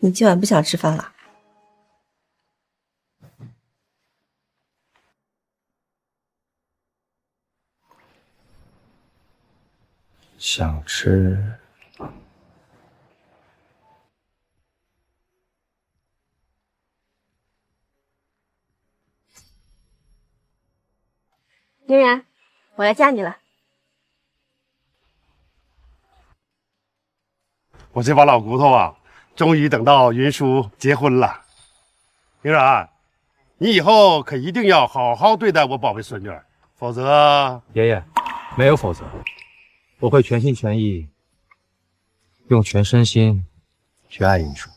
[SPEAKER 20] 你今晚不想吃饭了？
[SPEAKER 12] 想吃。
[SPEAKER 20] 嫣然，我要嫁你了。
[SPEAKER 3] 我这把老骨头啊，终于等到云舒结婚了。宁然，你以后可一定要好好对待我宝贝孙女，否则……
[SPEAKER 12] 爷爷，没有否则，我会全心全意，用全身心去爱云舒。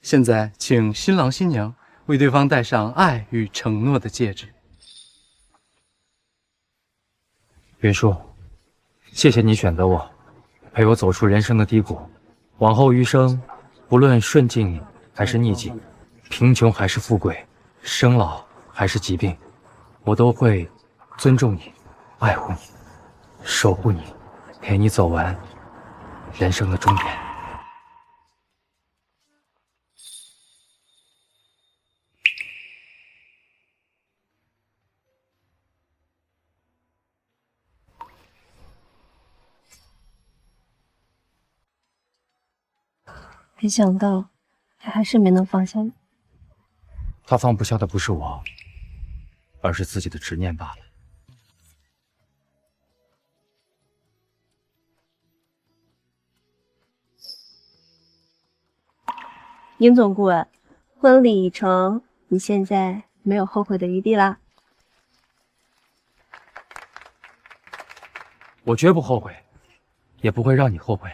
[SPEAKER 9] 现在，请新郎新娘为对方戴上爱与承诺的戒指。
[SPEAKER 12] 云舒，谢谢你选择我，陪我走出人生的低谷。往后余生，不论顺境还是逆境，贫穷还是富贵，生老还是疾病，我都会尊重你，爱护你，守护你，陪你走完人生的终点。
[SPEAKER 20] 没想到，他还是没能放下你。
[SPEAKER 12] 他放不下的不是我，而是自己的执念罢了。
[SPEAKER 20] 宁总顾问，婚礼已成，你现在没有后悔的余地啦。
[SPEAKER 12] 我绝不后悔，也不会让你后悔。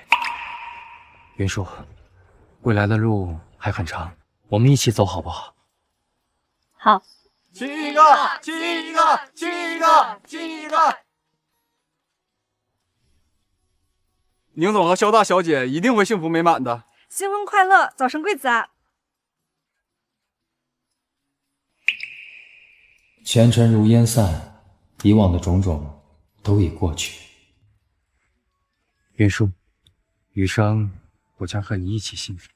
[SPEAKER 12] 云舒，未来的路还很长，我们一起走好不好？
[SPEAKER 20] 好。
[SPEAKER 19] 亲一个，亲一个，亲一个，亲一个。
[SPEAKER 9] 宁总和肖大小姐一定会幸福美满的。
[SPEAKER 7] 新婚快乐，早生贵子啊！
[SPEAKER 12] 前尘如烟散，以往的种种都已过去。云舒，余生我将和你一起幸福。